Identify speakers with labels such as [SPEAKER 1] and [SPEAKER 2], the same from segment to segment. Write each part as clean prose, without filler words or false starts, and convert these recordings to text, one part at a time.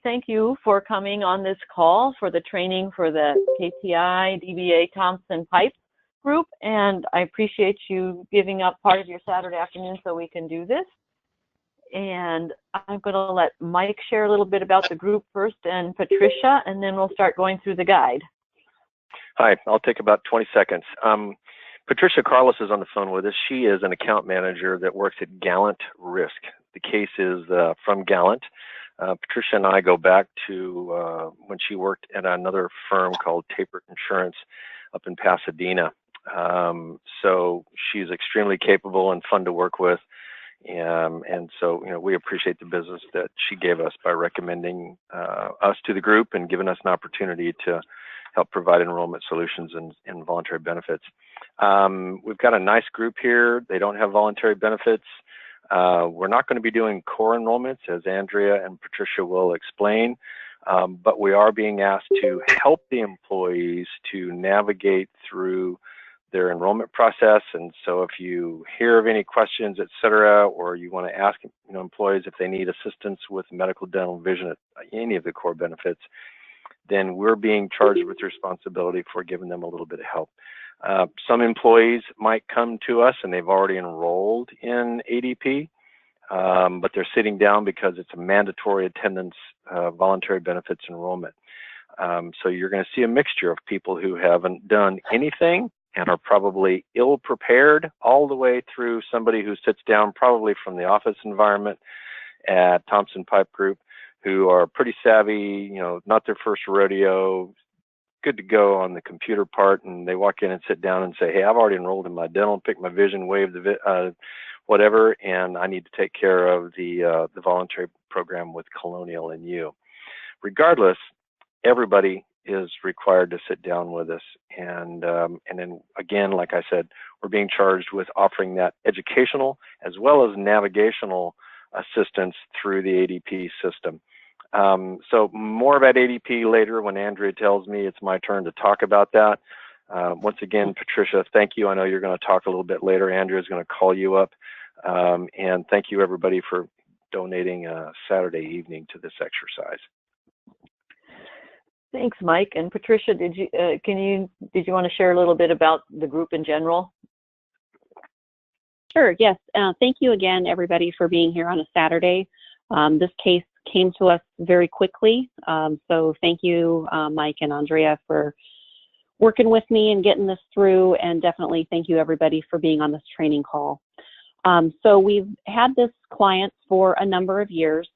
[SPEAKER 1] Thank you for coming on this call for the training for the KTI dba Thompson pipe group, and I appreciate you giving up part of your Saturday afternoon so we can do this. And I'm going to let Mike share a little bit about the group first, and Patricia, and then we'll start going through the guide.
[SPEAKER 2] Hi, I'll take about 20 seconds. Patricia Carlos is on the phone with us. She is an account manager that works at Gallant Risk. The case is from Gallant. Patricia and I go back to when she worked at another firm called Taper Insurance up in Pasadena. So she's extremely capable and fun to work with. And so, we appreciate the business that she gave us by recommending us to the group and giving us an opportunity to help provide enrollment solutions and voluntary benefits. We've got a nice group here. They don't have voluntary benefits. We're not going to be doing core enrollments, as Andrea and Patricia will explain, but we are being asked to help the employees to navigate through their enrollment process. And so if you hear of any questions, et cetera, or you want to ask employees if they need assistance with medical, dental, vision, any of the core benefits, then we're being charged with the responsibility for giving them a little bit of help. Some employees might come to us and they've already enrolled in ADP, but they're sitting down because it's a mandatory attendance voluntary benefits enrollment. So you're going to see a mixture of people who haven't done anything and are probably ill-prepared, all the way through somebody who sits down probably from the office environment at Thompson Pipe Group, who are pretty savvy, not their first rodeo, good to go on the computer part, and they walk in and sit down and say, hey, I've already enrolled in my dental, picked my vision, waived the whatever, and I need to take care of the voluntary program with Colonial and you. Regardless, everybody is required to sit down with us, and then again, like I said, we're being charged with offering that educational as well as navigational assistance through the ADP system. So more about ADP later when Andrea tells me it's my turn to talk about that. Once again, Patricia, thank you. I know you're going to talk a little bit later. Andrea is going to call you up, and thank you everybody for donating a Saturday evening to this exercise.
[SPEAKER 1] Thanks, Mike. And Patricia, did you want to share a little bit about the group in general?
[SPEAKER 3] Sure. Yes. Thank you again, everybody, for being here on a Saturday. This case came to us very quickly, so thank you, Mike and Andrea, for working with me and getting this through, and definitely thank you, everybody, for being on this training call. So we've had this client for a number of years.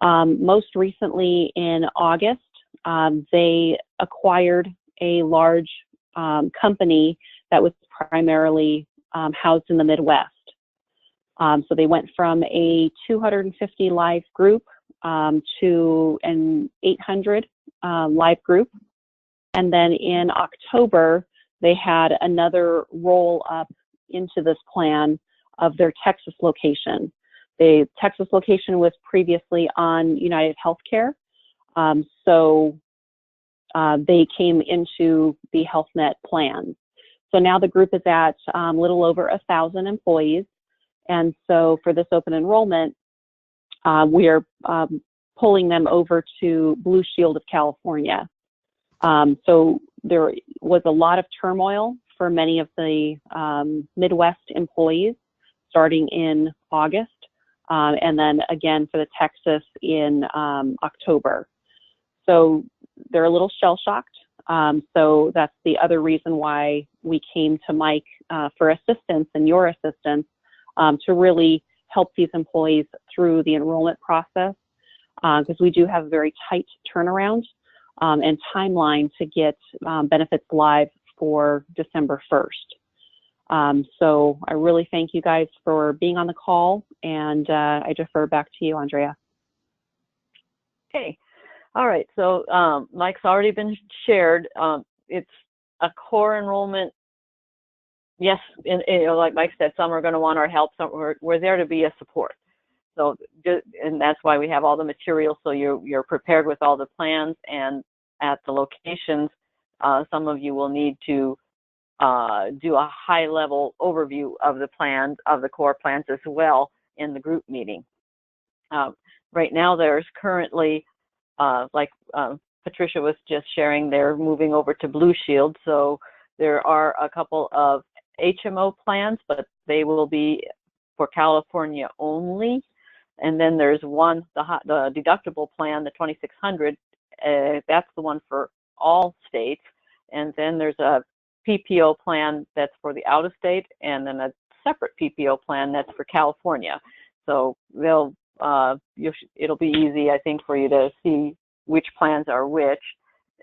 [SPEAKER 3] Most recently in August, they acquired a large company that was primarily housed in the Midwest. So they went from a 250 live group to an 800 live group. And then in October, they had another roll up into this plan of their Texas location. The Texas location was previously on United Healthcare. So they came into the HealthNet plan. So now the group is at a little over 1,000 employees. And so for this open enrollment, we are pulling them over to Blue Shield of California. So there was a lot of turmoil for many of the Midwest employees starting in August, and then again for the Texas in October. So they're a little shell-shocked. So that's the other reason why we came to Mike for assistance and your assistance to really help these employees through the enrollment process, because we do have a very tight turnaround and timeline to get benefits live for December 1st. So I really thank you guys for being on the call, and I defer back to you, Andrea.
[SPEAKER 1] Okay. All right. So Mike's already been shared. It's a core enrollment. Yes, like Mike said, some are going to want our help. Some we're there to be a support. So, and that's why we have all the materials, so you're prepared with all the plans. And at the locations, some of you will need to do a high-level overview of the plans, of the core plans as well, in the group meeting. Right now, there's currently like Patricia was just sharing, they're moving over to Blue Shield. So there are a couple of HMO plans, but they will be for California only. And then there's one, the deductible plan, the 2600, that's the one for all states. And then there's a PPO plan that's for the out of state, and then a separate PPO plan that's for California. So it'll be easy, I think, for you to see which plans are which.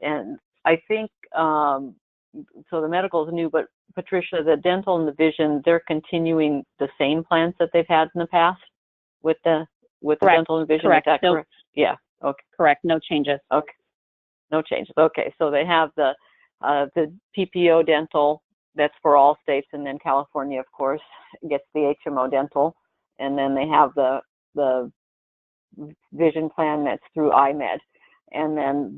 [SPEAKER 1] And I think, so the medical is new, but Patricia, the dental and the vision, they're continuing the same plans that they've had in the past with the dental and vision.
[SPEAKER 3] Correct.
[SPEAKER 1] Is that correct? Yeah. Okay.
[SPEAKER 3] Correct. No changes.
[SPEAKER 1] Okay. No changes. Okay. So they have the PPO dental that's for all states, and then California, of course, gets the HMO dental, and then they have the vision plan that's through IMED, and then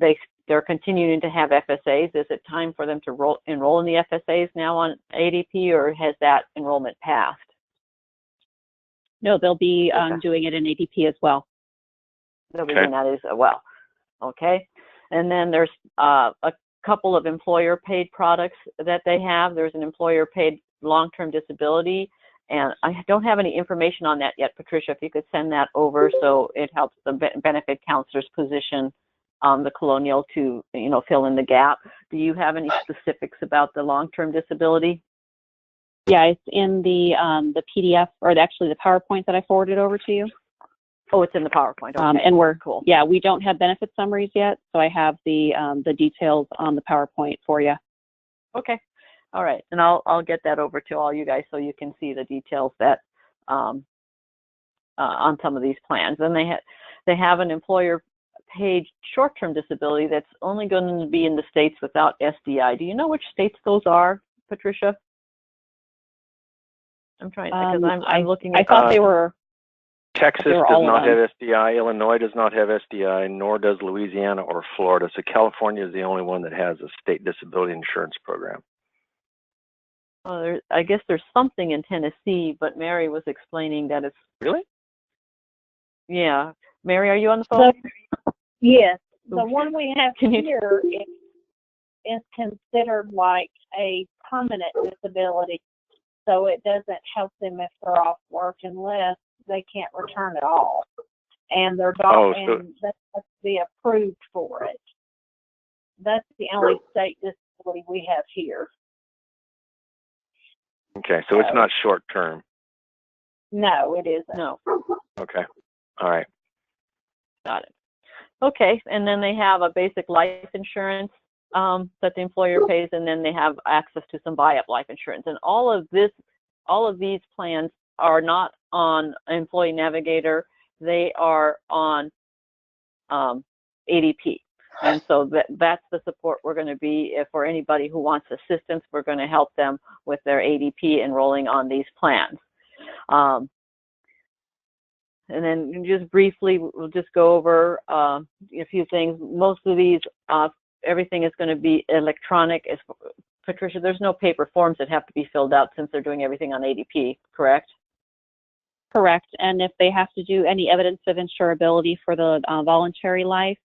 [SPEAKER 1] they're continuing to have FSAs. Is it time for them to enroll in the FSAs now on ADP, or has that enrollment passed?
[SPEAKER 3] No, they'll be doing it in ADP as well.
[SPEAKER 1] They'll be doing that as well. Okay. And then there's a couple of employer-paid products that they have. There's an employer-paid long-term disability, and I don't have any information on that yet. Patricia, if you could send that over, so it helps the benefit counselors position the Colonial to, fill in the gap. Do you have any specifics about the long-term disability?
[SPEAKER 3] Yeah, it's in the PDF, or actually the PowerPoint that I forwarded over to you.
[SPEAKER 1] Oh, it's in the PowerPoint. Okay.
[SPEAKER 3] And we're
[SPEAKER 1] cool.
[SPEAKER 3] Yeah, we don't have benefit summaries yet, so I have the details on the PowerPoint for you.
[SPEAKER 1] Okay. All right, and I'll get that over to all you guys so you can see the details that on some of these plans. Then they have an employer-paid short-term disability that's only going to be in the states without SDI. Do you know which states those are, Patricia? I'm trying because I'm looking at.
[SPEAKER 3] I thought they were.
[SPEAKER 2] Texas does not have SDI. Illinois does not have SDI, nor does Louisiana or Florida. So California is the only one that has a state disability insurance program.
[SPEAKER 1] I guess there's something in Tennessee, but Mary was explaining that it's...
[SPEAKER 2] Really?
[SPEAKER 1] Yeah. Mary, are you on the phone?
[SPEAKER 4] Yes. The one we have here is considered like a permanent disability, so it doesn't help them if they're off work unless they can't return at all. And their doctor, and they have to be approved for it. That's the only state disability we have here.
[SPEAKER 2] Okay, so it's not short term.
[SPEAKER 4] No, it isn't.
[SPEAKER 1] No.
[SPEAKER 2] Okay. All right.
[SPEAKER 1] Got it. Okay, and then they have a basic life insurance that the employer pays, and then they have access to some buy-up life insurance. And all of these plans are not on Employee Navigator. They are on ADP. And so that's the support we're going to be. If for anybody who wants assistance, we're going to help them with their ADP enrolling on these plans. And then just briefly, we'll just go over a few things. Most of these, everything is going to be electronic. Patricia, there's no paper forms that have to be filled out since they're doing everything on ADP, correct?
[SPEAKER 3] Correct. And if they have to do any evidence of insurability for the voluntary life,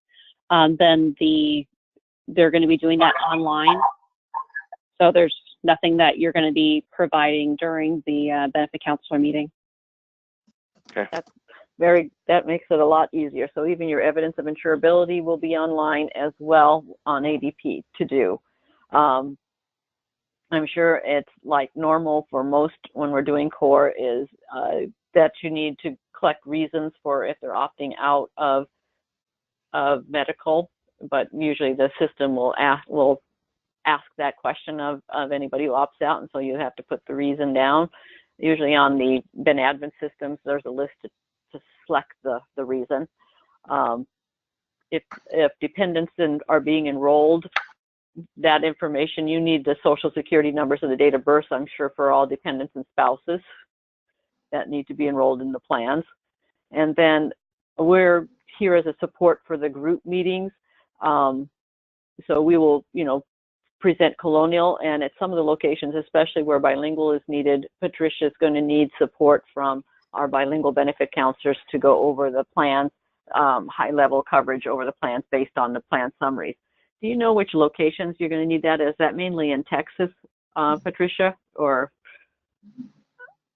[SPEAKER 3] then they're going to be doing that online. So there's nothing that you're going to be providing during the benefit counselor meeting.
[SPEAKER 2] Okay.
[SPEAKER 1] That makes it a lot easier. So even your evidence of insurability will be online as well on ADP to do. I'm sure it's like normal for most when we're doing core is that you need to collect reasons for if they're opting out of medical, but usually the system will ask that question of anybody who opts out, and so you have to put the reason down. Usually on the Ben Admin systems, there's a list to select the reason. If dependents are being enrolled, that information, you need the social security numbers and the date of birth, I'm sure, for all dependents and spouses that need to be enrolled in the plans. And then we're here as a support for the group meetings. So we will, present Colonial, and at some of the locations, especially where bilingual is needed, Patricia is going to need support from our bilingual benefit counselors to go over the plans high-level coverage over the plans based on the plan summaries. Do you know which locations you're going to need that? Is that mainly in Texas, Patricia, or?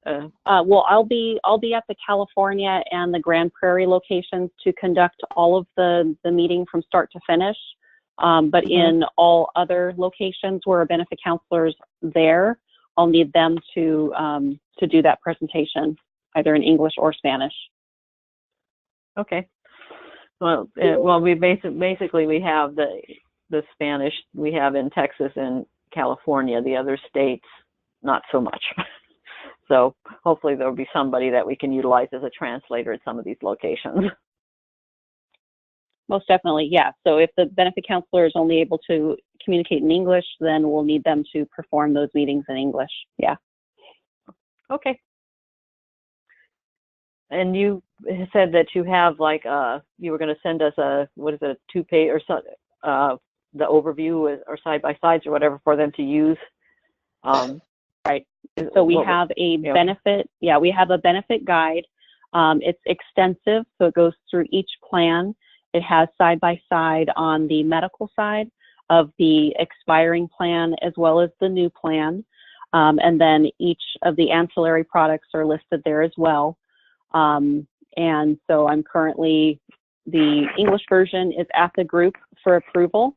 [SPEAKER 3] Well, I'll be at the California and the Grand Prairie locations to conduct all of the meeting from start to finish. But in all other locations where a benefit counselor's there, I'll need them to do that presentation, either in English or Spanish.
[SPEAKER 1] Okay. Well, we basically we have the Spanish we have in Texas and California. The other states, not so much. So hopefully there'll be somebody that we can utilize as a translator at some of these locations.
[SPEAKER 3] Most definitely, yeah. So if the benefit counselor is only able to communicate in English, then we'll need them to perform those meetings in English. Yeah.
[SPEAKER 1] Okay. And you said that you have like you were going to send us a a 2-page or so, the overview or side by sides or whatever for them to use.
[SPEAKER 3] Right. So we have a benefit. Yeah, we have a benefit guide. It's extensive, so it goes through each plan. It has side by side on the medical side of the expiring plan as well as the new plan. And then each of the ancillary products are listed there as well. And so I'm currently, the English version is at the group for approval.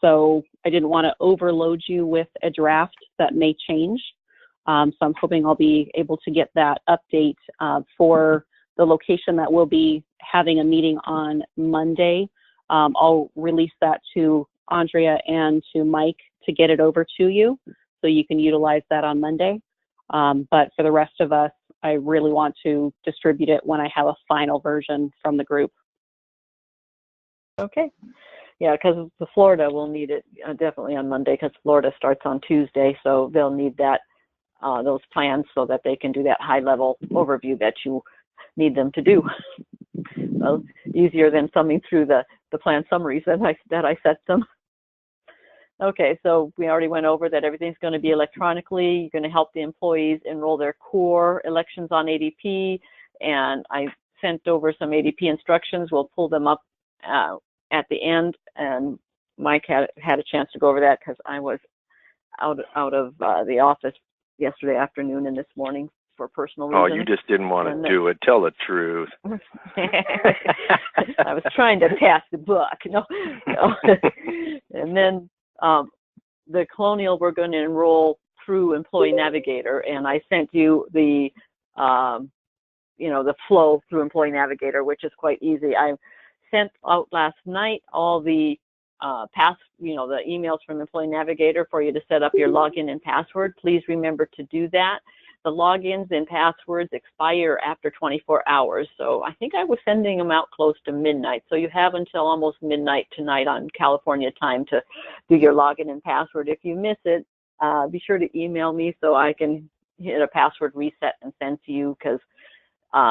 [SPEAKER 3] So I didn't want to overload you with a draft that may change. So I'm hoping I'll be able to get that update for the location that will be having a meeting on Monday. I'll release that to Andrea and to Mike to get it over to you so you can utilize that on Monday. But for the rest of us, I really want to distribute it when I have a final version from the group.
[SPEAKER 1] Okay. Yeah, because the Florida will need it definitely on Monday because Florida starts on Tuesday, so they'll need that those plans so that they can do that high-level overview that you need them to do. Well, easier than thumbing through the plan summaries that I set them. Okay, so we already went over that everything's going to be electronically. You're going to help the employees enroll their core elections on ADP, and I sent over some ADP instructions. We'll pull them up at the end, and Mike had a chance to go over that because I was out of the office yesterday afternoon and this morning for personal reasons.
[SPEAKER 2] Oh, you just didn't want to do it. Tell the truth.
[SPEAKER 1] I was trying to pass the book. No. And then the Colonial we're going to enroll through Employee Navigator, and I sent you the the flow through Employee Navigator, which is quite easy. I sent out last night all the the emails from Employee Navigator for you to set up your login and password. Please remember to do that. The logins and passwords expire after 24 hours. So I think I was sending them out close to midnight. So you have until almost midnight tonight on California time to do your login and password. If you miss it, be sure to email me so I can hit a password reset and send to you, because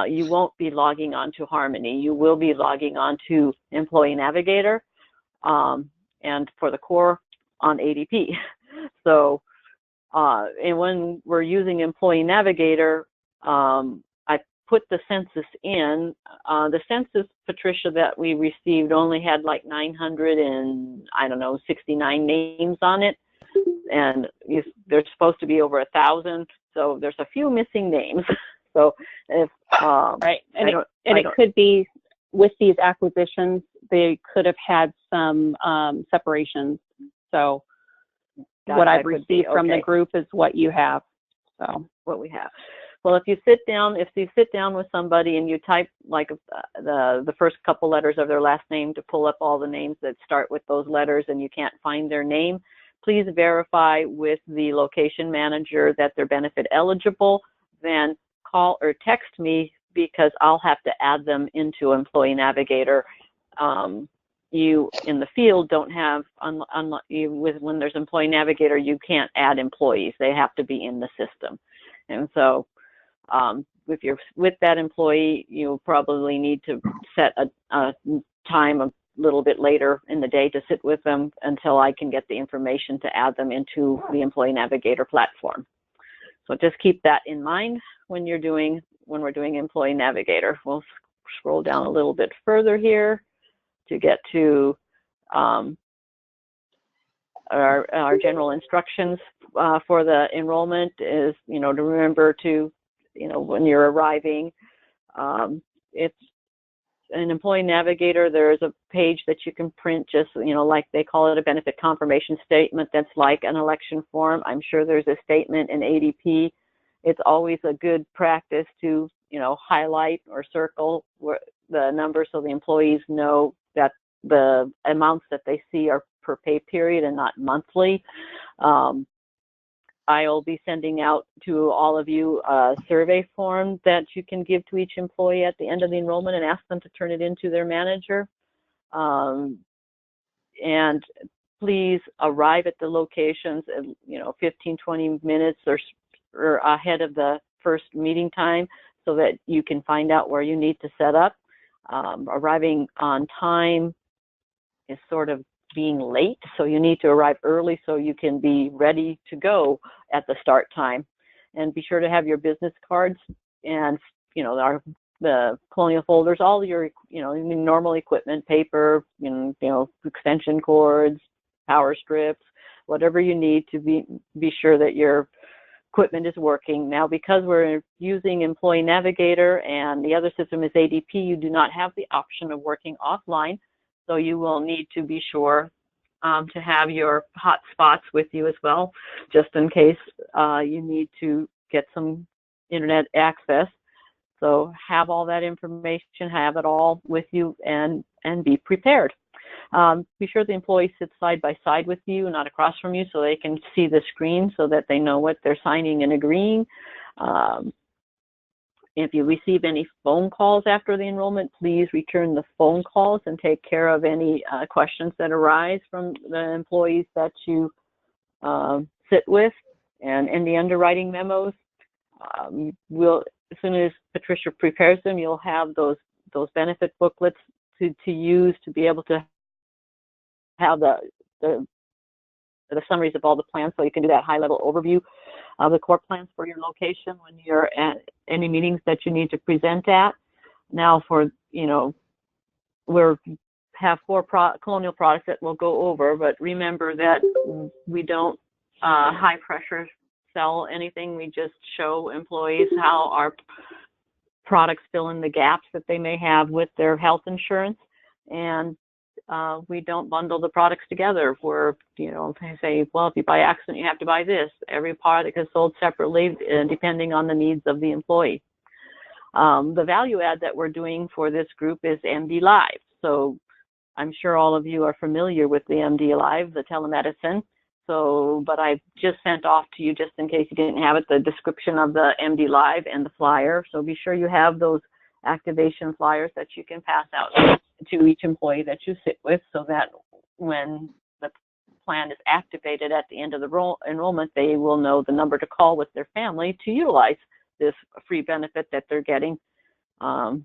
[SPEAKER 1] you won't be logging on to Harmony. You will be logging on to Employee Navigator and for the core on ADP. So and when we're using Employee Navigator, I put the census in. The census, Patricia, that we received only had like 969 names on it, and there's supposed to be over 1,000. So there's a few missing names. So if
[SPEAKER 3] right, and it could be with these acquisitions, they could have had some separations. So what I've received from the group is what you have. So
[SPEAKER 1] what we have. Well, if you sit down with somebody and you type like the first couple letters of their last name to pull up all the names that start with those letters and you can't find their name, please verify with the location manager that they're benefit eligible. Then call or text me, because I'll have to add them into Employee Navigator. You in the field don't have, when there's Employee Navigator, you can't add employees. They have to be in the system. And so if you're with that employee, you'll probably need to set a time a little bit later in the day to sit with them until I can get the information to add them into the Employee Navigator platform. So just keep that in mind when we're doing Employee Navigator. We'll scroll down a little bit further here to get to our general instructions for the enrollment is, to remember to, when you're arriving, it's an employee navigator. There's a page that you can print, just, like they call it a benefit confirmation statement. That's like an election form. I'm sure there's a statement in ADP. It's always a good practice to, highlight or circle the numbers so the employees know that the amounts that they see are per pay period and not monthly. I'll be sending out to all of you a survey form that you can give to each employee at the end of the enrollment and ask them to turn it into their manager. And please arrive at the locations, 15, 20 minutes or ahead of the first meeting time so that you can find out where you need to set up. Arriving on time is sort of being late, so you need to arrive early so you can be ready to go at the start time. And be sure to have your business cards and the Colonial folders, all your normal equipment, paper, extension cords, power strips, whatever you need to be sure that your equipment is working. Now, because we're using Employee Navigator and the other system is ADP, you do not have the option of working offline. So you will need to be sure to have your hotspots with you as well, just in case you need to get some internet access. So have all that information, have it all with you, and be prepared. Be sure the employee sits side by side with you, not across from you, so they can see the screen so that they know what they're signing and agreeing. If you receive any phone calls after the enrollment, please return the phone calls and take care of any questions that arise from the employees that you sit with. And in the underwriting memos, as soon as Patricia prepares them, you'll have those benefit booklets to use to be able to have the summaries of all the plans, so you can do that high-level overview of the core plans for your location when you're at any meetings that you need to present at. Now, we have 4 Colonial products that we'll go over, but remember that we don't high pressure sell anything. We just show employees how our products fill in the gaps that they may have with their health insurance, and we don't bundle the products together. We're, say, well, if you buy accident, you have to buy this. Every product is sold separately depending on the needs of the employee. The value add that we're doing for this group is MD Live. So I'm sure all of you are familiar with the MD Live, the telemedicine. But I've just sent off to you, just in case you didn't have it, the description of the MD Live and the flyer. So be sure you have those activation flyers that you can pass out to each employee that you sit with, so that when the plan is activated at the end of the enrollment, they will know the number to call with their family to utilize this free benefit that they're getting, and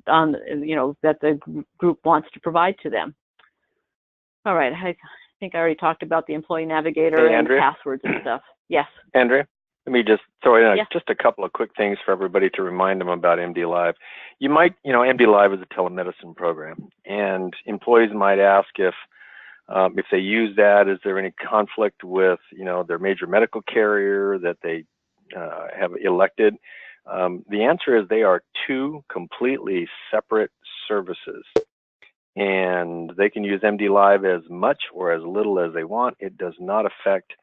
[SPEAKER 1] that the group wants to provide to them. All right, I think I already talked about the Employee Navigator and passwords and stuff. Yes.
[SPEAKER 2] Andrea, let me just throw in just a couple of quick things for everybody to remind them about MD Live. You might, MD Live is a telemedicine program, and employees might ask if they use that, is there any conflict with, their major medical carrier that they have elected? The answer is they are 2 completely separate services, and they can use MD Live as much or as little as they want. It does not affect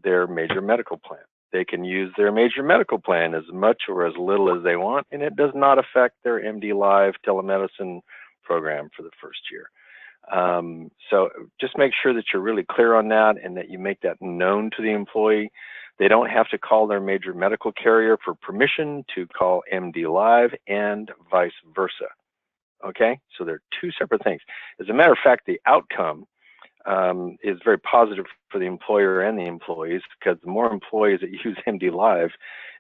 [SPEAKER 2] their major medical plan. They can use their major medical plan as much or as little as they want, and it does not affect their MD Live telemedicine program for the first year. So just make sure that you're really clear on that and that you make that known to the employee. They don't have to call their major medical carrier for permission to call MD Live, and vice versa. Okay, so they're 2 separate things. As a matter of fact, the outcome is very positive for the employer and the employees, because the more employees that use MD Live,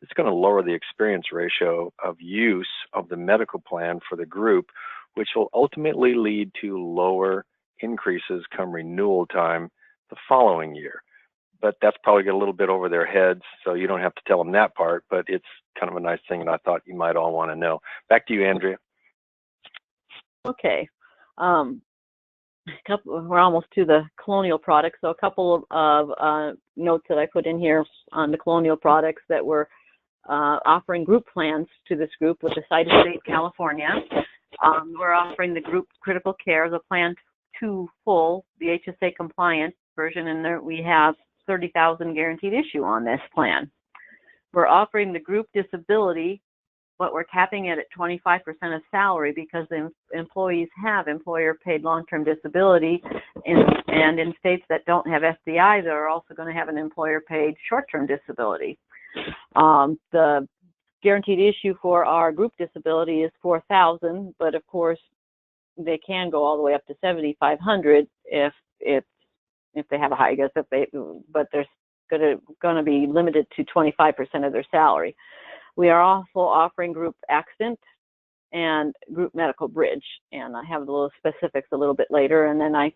[SPEAKER 2] it's going to lower the experience ratio of use of the medical plan for the group, which will ultimately lead to lower increases come renewal time the following year. But that's probably a little bit over their heads, so you don't have to tell them that part, but it's kind of a nice thing, and I thought you might all want to know. Back to you, Andrea.
[SPEAKER 1] Okay. We're almost to the colonial products, so a couple of notes that I put in here on the colonial products that we're offering group plans to this group with the site of state California. We're offering the group critical care, the plan 2 full, the HSA compliant version, and there we have 30,000 guaranteed issue on this plan. We're offering the group disability, but we're capping it at 25% of salary because the employees have employer-paid long-term disability, and in states that don't have SDI, they're also going to have an employer-paid short-term disability. The guaranteed issue for our group disability is $4,000, but of course they can go all the way up to $7,500 if they have a high, but they're going to be limited to 25% of their salary. We are also offering group accident and group medical bridge, and I have the little specifics a little bit later. And then I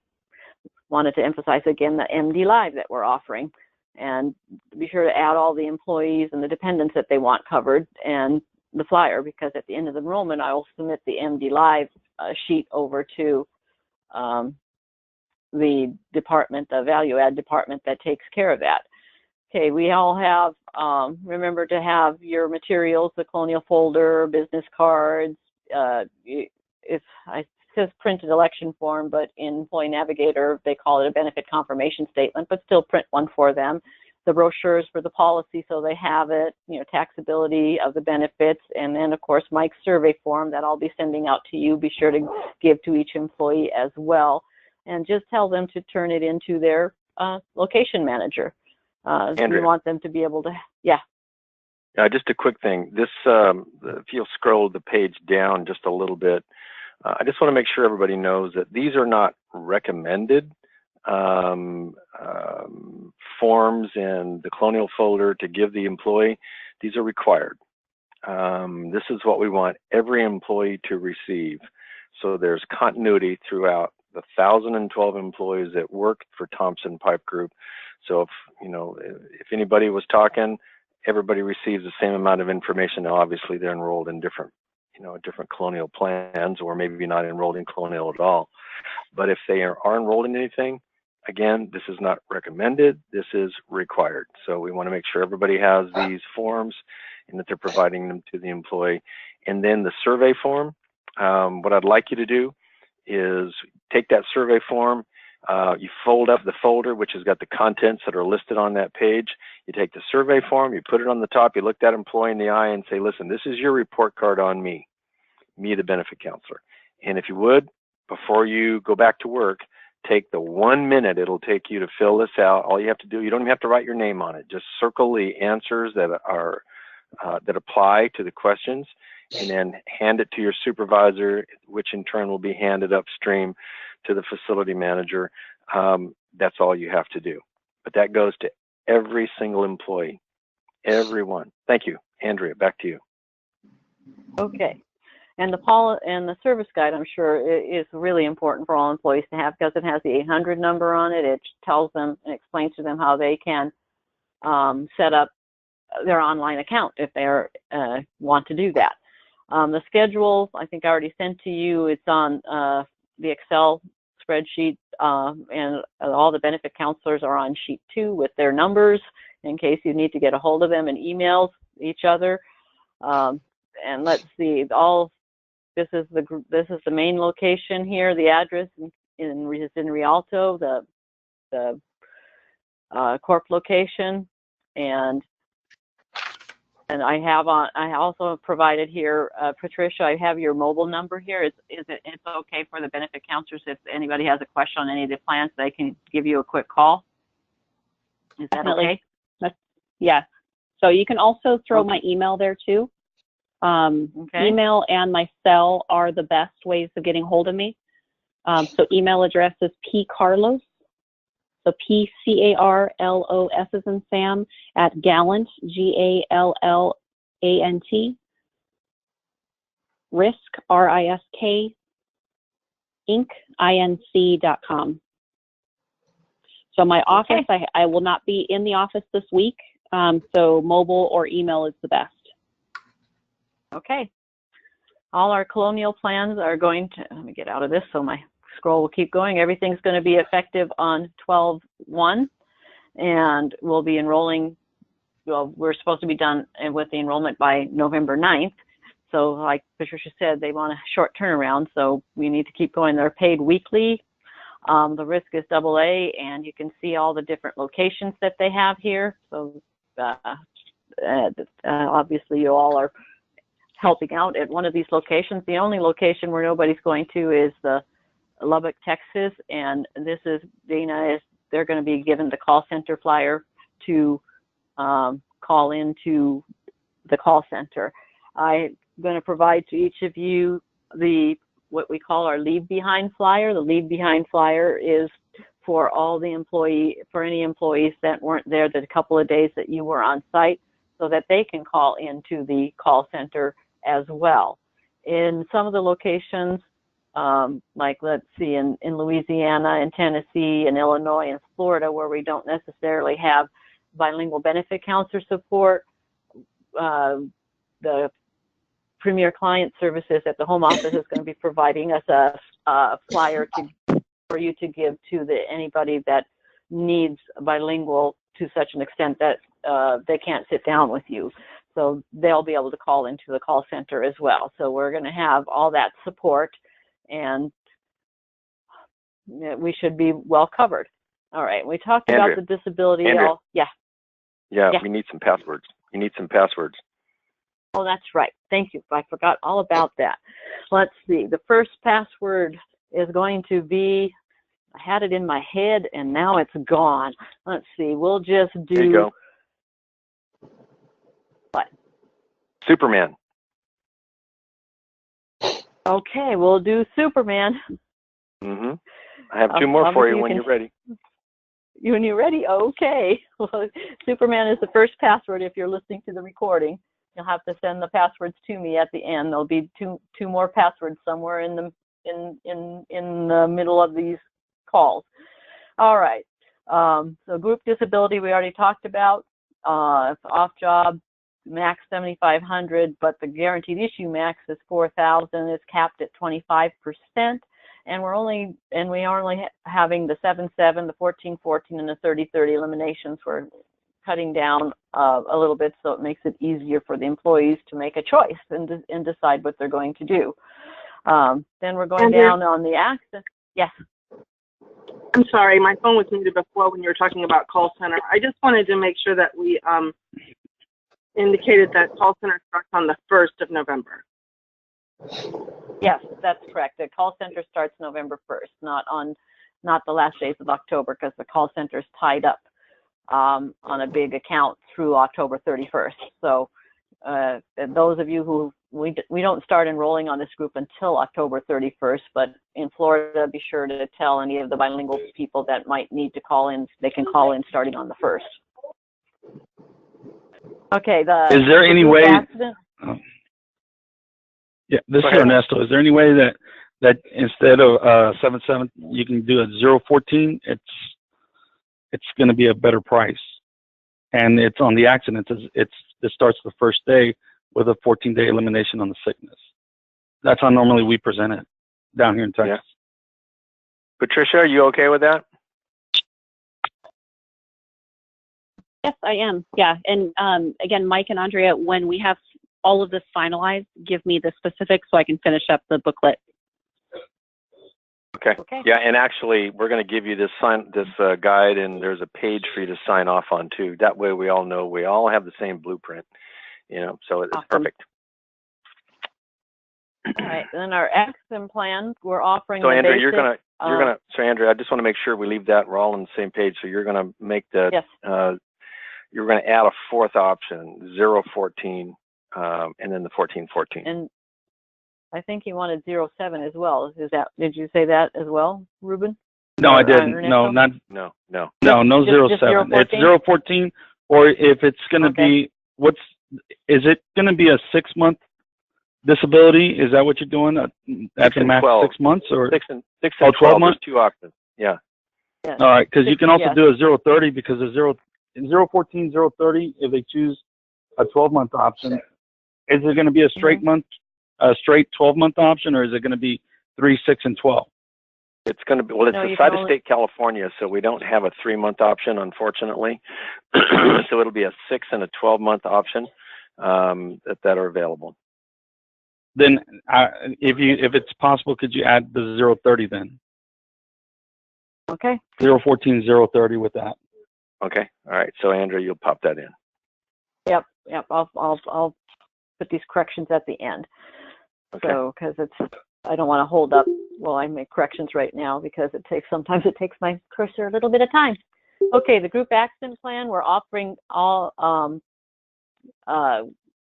[SPEAKER 1] wanted to emphasize again the MD Live that we're offering, and be sure to add all the employees and the dependents that they want covered and the flyer, because at the end of the enrollment I will submit the MD Live sheet over to the department, the value add department that takes care of that. Okay, we all have, remember to have your materials, the colonial folder, business cards. It says printed election form, but in Employee Navigator, they call it a benefit confirmation statement, but still print one for them. The brochures for the policy, so they have it, taxability of the benefits, and then, of course, Mike's survey form that I'll be sending out to you. Be sure to give to each employee as well, and just tell them to turn it into their location manager.
[SPEAKER 2] Andrea,
[SPEAKER 1] we want them to be able to,
[SPEAKER 2] just a quick thing. This, if you'll scroll the page down just a little bit, I just want to make sure everybody knows that these are not recommended forms in the colonial folder to give the employee. These are required. This is what we want every employee to receive. So there's continuity throughout the 1,012 employees that work for Thompson Pipe Group. So if anybody was talking, everybody receives the same amount of information. Now, obviously, they're enrolled in different colonial plans, or maybe not enrolled in colonial at all. But if they are enrolled in anything, again, this is not recommended. This is required. So we want to make sure everybody has these forms and that they're providing them to the employee. And then the survey form, what I'd like you to do is take that survey form. You fold up the folder, which has got the contents that are listed on that page. You take the survey form, you put it on the top, you look that employee in the eye and say, listen, this is your report card on me, the benefit counselor. And if you would, before you go back to work, take the 1 minute it'll take you to fill this out. All you have to do, you don't even have to write your name on it. Just circle the answers that are that apply to the questions, and then hand it to your supervisor, which in turn will be handed upstream to the facility manager. That's all you have to do. But that goes to every single employee, everyone. Thank you. Andrea, back to you.
[SPEAKER 1] Okay. And the service guide, I'm sure, is really important for all employees to have, because it has the 800 number on it. It tells them and explains to them how they can set up their online account if they want to do that. The schedule, I think I already sent to you. It's on the Excel spreadsheet, and all the benefit counselors are on sheet 2 with their numbers in case you need to get a hold of them and email each other. And let's see, this is the main location here. The address is in Rialto, the Corp location, and I also provided here, Patricia, I have your mobile number here. It's okay for the benefit counselors if anybody has a question on any of the plans, they can give you a quick call? Is that okay?
[SPEAKER 3] Yes. So you can also throw my email there too.
[SPEAKER 1] Okay. Email
[SPEAKER 3] and my cell are the best ways of getting hold of me. So email address is pcarlos, so PCARLOS as in Sam, at Gallant, GALLANT, risk, RISK, Inc.com. So my office, I will not be in the office this week, so mobile or email is the best.
[SPEAKER 1] Okay. All our colonial plans are going to, let me get out of this so my scroll will keep going. Everything's going to be effective on 12/1, and we'll be enrolling, well, we're supposed to be done with the enrollment by November 9th. So like Patricia said, they want a short turnaround, so we need to keep going. They're paid weekly. The risk is AA, and you can see all the different locations that they have here. So obviously you all are helping out at one of these locations. The only location where nobody's going to is the Lubbock, Texas, and this is they're going to be given the call center flyer to call into the call center. I'm going to provide to each of you what we call our leave behind flyer. The leave behind flyer is for all the any employees that weren't there the couple of days that you were on site, so that they can call into the call center as well. In some of the locations, like let's see, in Louisiana, in Tennessee, in Illinois, and Florida, where we don't necessarily have bilingual benefit counselor support, the Premier Client Services at the home office is going to be providing us a flyer for you to give to anybody that needs bilingual to such an extent that they can't sit down with you. So they'll be able to call into the call center as well. So we're going to have all that support, and we should be well covered. All right, we talked about the disability.
[SPEAKER 2] Yeah, we need some passwords. You need some passwords.
[SPEAKER 1] Oh, that's right. Thank you. I forgot all about that. Let's see. The first password is going to be, I had it in my head and now it's gone. Let's see. We'll just do.
[SPEAKER 2] There you go.
[SPEAKER 1] What?
[SPEAKER 2] Superman.
[SPEAKER 1] Okay, we'll do Superman.
[SPEAKER 2] Mm-hmm. I have two more for you when you're ready.
[SPEAKER 1] When you're ready? Okay. Well, Superman is the first password if you're listening to the recording. You'll have to send the passwords to me at the end. There'll be two more passwords somewhere in the middle of these calls. All right. So group disability we already talked about. Off job max 7,500, but the guaranteed issue max is 4,000. It's capped at 25%, and we are only having the 7-7, the 14-14, and the 30-30 eliminations. We're cutting down a little bit, so it makes it easier for the employees to make a choice and decide what they're going to do. Then we're going down on the access. Yes.
[SPEAKER 5] I'm sorry, my phone was muted before when you were talking about call center. I just wanted to make sure that we indicated that call center starts on the 1st of November.
[SPEAKER 1] Yes, that's correct. The call center starts November 1st, not the last days of October, because the call center is tied up on a big account through October 31st. So those of you who, we don't start enrolling on this group until October 31st, but in Florida, be sure to tell any of the bilingual people that might need to call in, they can call in starting on the 1st. Okay, is
[SPEAKER 6] there any way, yeah, this is Ernesto. Is there any way that instead of 7-7, you can do a 0-14? It's going to be a better price, and it's on the accident. It starts the first day with a 14-day elimination on the sickness. That's how normally we present it down here in Texas.
[SPEAKER 2] Yeah. Patricia, are you okay with that?
[SPEAKER 3] Yes, I am. Yeah, and again, Mike and Andrea, when we have all of this finalized, give me the specifics so I can finish up the booklet.
[SPEAKER 2] Okay. Yeah, and actually, we're going to give you this guide, and there's a page for you to sign off on too. That way, we all know we all have the same blueprint. So it's
[SPEAKER 1] awesome.
[SPEAKER 2] Perfect.
[SPEAKER 1] All right, then our action plan, we're offering.
[SPEAKER 2] So Andrea, you're gonna. So Andrea, I just want to make sure we leave that. We're all on the same page. So you're going to make the.
[SPEAKER 1] Yes.
[SPEAKER 2] You're going to add a fourth option, 0-14, and then the 14-14.
[SPEAKER 1] And I think he wanted 0-7 as well. Did you say that as well, Ruben?
[SPEAKER 6] No, I didn't. No, 0-7. It's 0-14, or if it's going to be, is it going to be a 6-month disability? Is that what you're doing at the max 6 months, or
[SPEAKER 2] 6 and 12 months? 2 options. Yeah.
[SPEAKER 1] Yes.
[SPEAKER 6] All right, because you can also do a 0-30 because the 0-14, 0-30, if they choose a 12-month option, is it going to be a straight month a straight 12-month option, or is it going to be 3, 6, and 12?
[SPEAKER 2] It's going to be, well, it's
[SPEAKER 1] No, you
[SPEAKER 2] decided
[SPEAKER 1] can only-
[SPEAKER 2] state California, so we don't have a 3-month option, unfortunately. So it'll be a 6 and a 12-month option that are available.
[SPEAKER 6] Then, if it's possible, could you add the 030 then?
[SPEAKER 1] Okay.
[SPEAKER 6] 014, 030 with that.
[SPEAKER 2] Okay. All right. So Andrea, you'll pop that in.
[SPEAKER 1] Yep. I'll put these corrections at the end.
[SPEAKER 2] Okay.
[SPEAKER 1] So, because I don't want to hold up while I make corrections right now, because sometimes it takes my cursor a little bit of time. Okay, the group accident plan, we're offering all,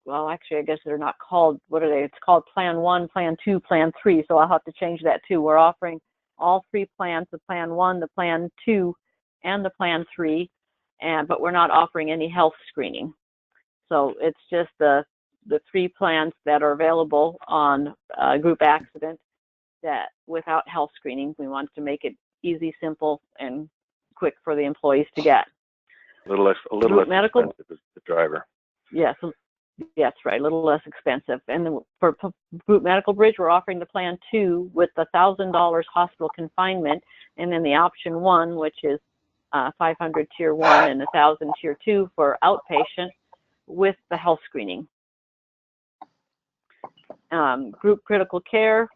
[SPEAKER 1] well, actually, I guess they're not called, what are they? It's called Plan 1, Plan 2, Plan 3, so I'll have to change that too. We're offering all 3 plans, the Plan 1, the Plan 2, and the Plan 3, but we're not offering any health screening. So it's just the 3 plans that are available on group accident that without health screening. We want to make it easy, simple, and quick for the employees to get.
[SPEAKER 2] A little less
[SPEAKER 1] medical,
[SPEAKER 2] expensive as the driver.
[SPEAKER 1] Yes, that's right, a little less expensive. And then for group medical bridge, we're offering the Plan 2 with the $1,000 hospital confinement, and then the option 1, which is 500 tier 1 and 1,000 tier 2 for outpatient with the health screening. Group critical care,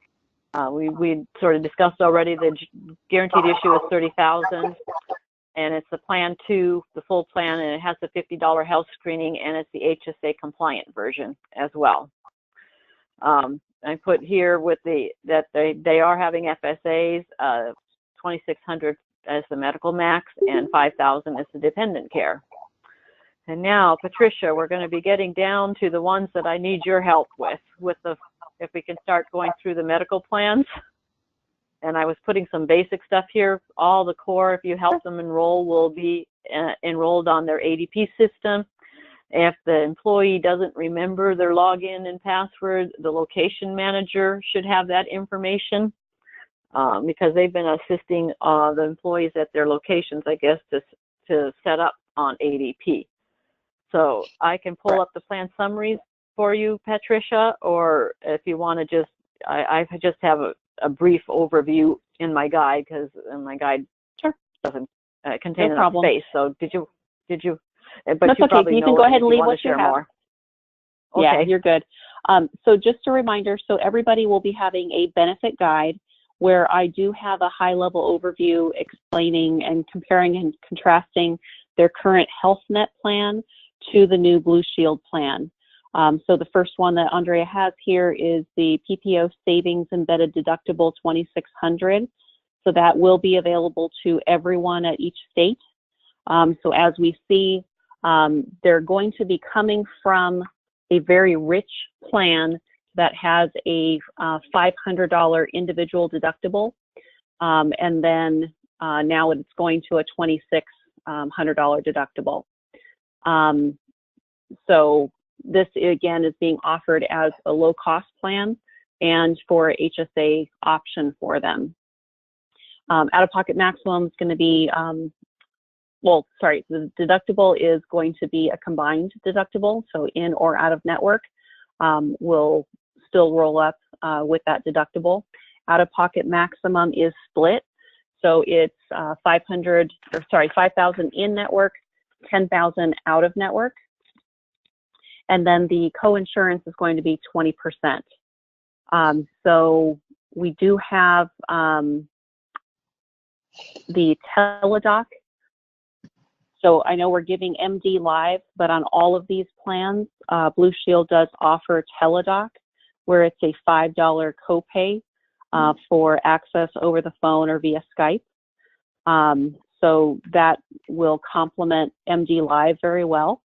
[SPEAKER 1] we sort of discussed already. The guaranteed issue is $30,000, and it's the Plan 2, the full plan, and it has the $50 health screening, and it's the HSA compliant version as well. I put here with that they are having FSAs, 2,600 as the medical max, and 5,000 as the dependent care. And now, Patricia, we're going to be getting down to the ones that I need your help with if we can start going through the medical plans. And I was putting some basic stuff here. All the core, if you help them enroll, will be enrolled on their ADP system. If the employee doesn't remember their login and password, the location manager should have that information, because they've been assisting the employees at their locations, I guess, to set up on ADP. So I can pull up the plan summaries for you, Patricia, or if you want to just, I just have a brief overview in my guide, because my guide doesn't contain enough space. So did you? But
[SPEAKER 3] that's okay. You can go ahead and leave what you have.
[SPEAKER 1] More. Okay.
[SPEAKER 3] Yeah, you're good. So just a reminder, so everybody will be having a benefit guide where I do have a high-level overview explaining and comparing and contrasting their current Health Net plan to the new Blue Shield plan. So the first one that Andrea has here is the PPO savings embedded deductible 2,600. So that will be available to everyone at each state. So as we see, they're going to be coming from a very rich plan that has a $500 individual deductible. And then now it's going to a $2,600 deductible. So this, again, is being offered as a low-cost plan and for HSA option for them. Out-of-pocket maximum is going to be, the deductible is going to be a combined deductible, so in or out of network will still roll up with that deductible. Out-of-pocket maximum is split, so it's 5,000 in network, 10,000 out of network. And then the co-insurance is going to be 20%. So we do have the teledoc. So I know we're giving MD Live, but on all of these plans, Blue Shield does offer teledoc, where it's a $5 copay for access over the phone or via Skype. So that will complement MD Live very well.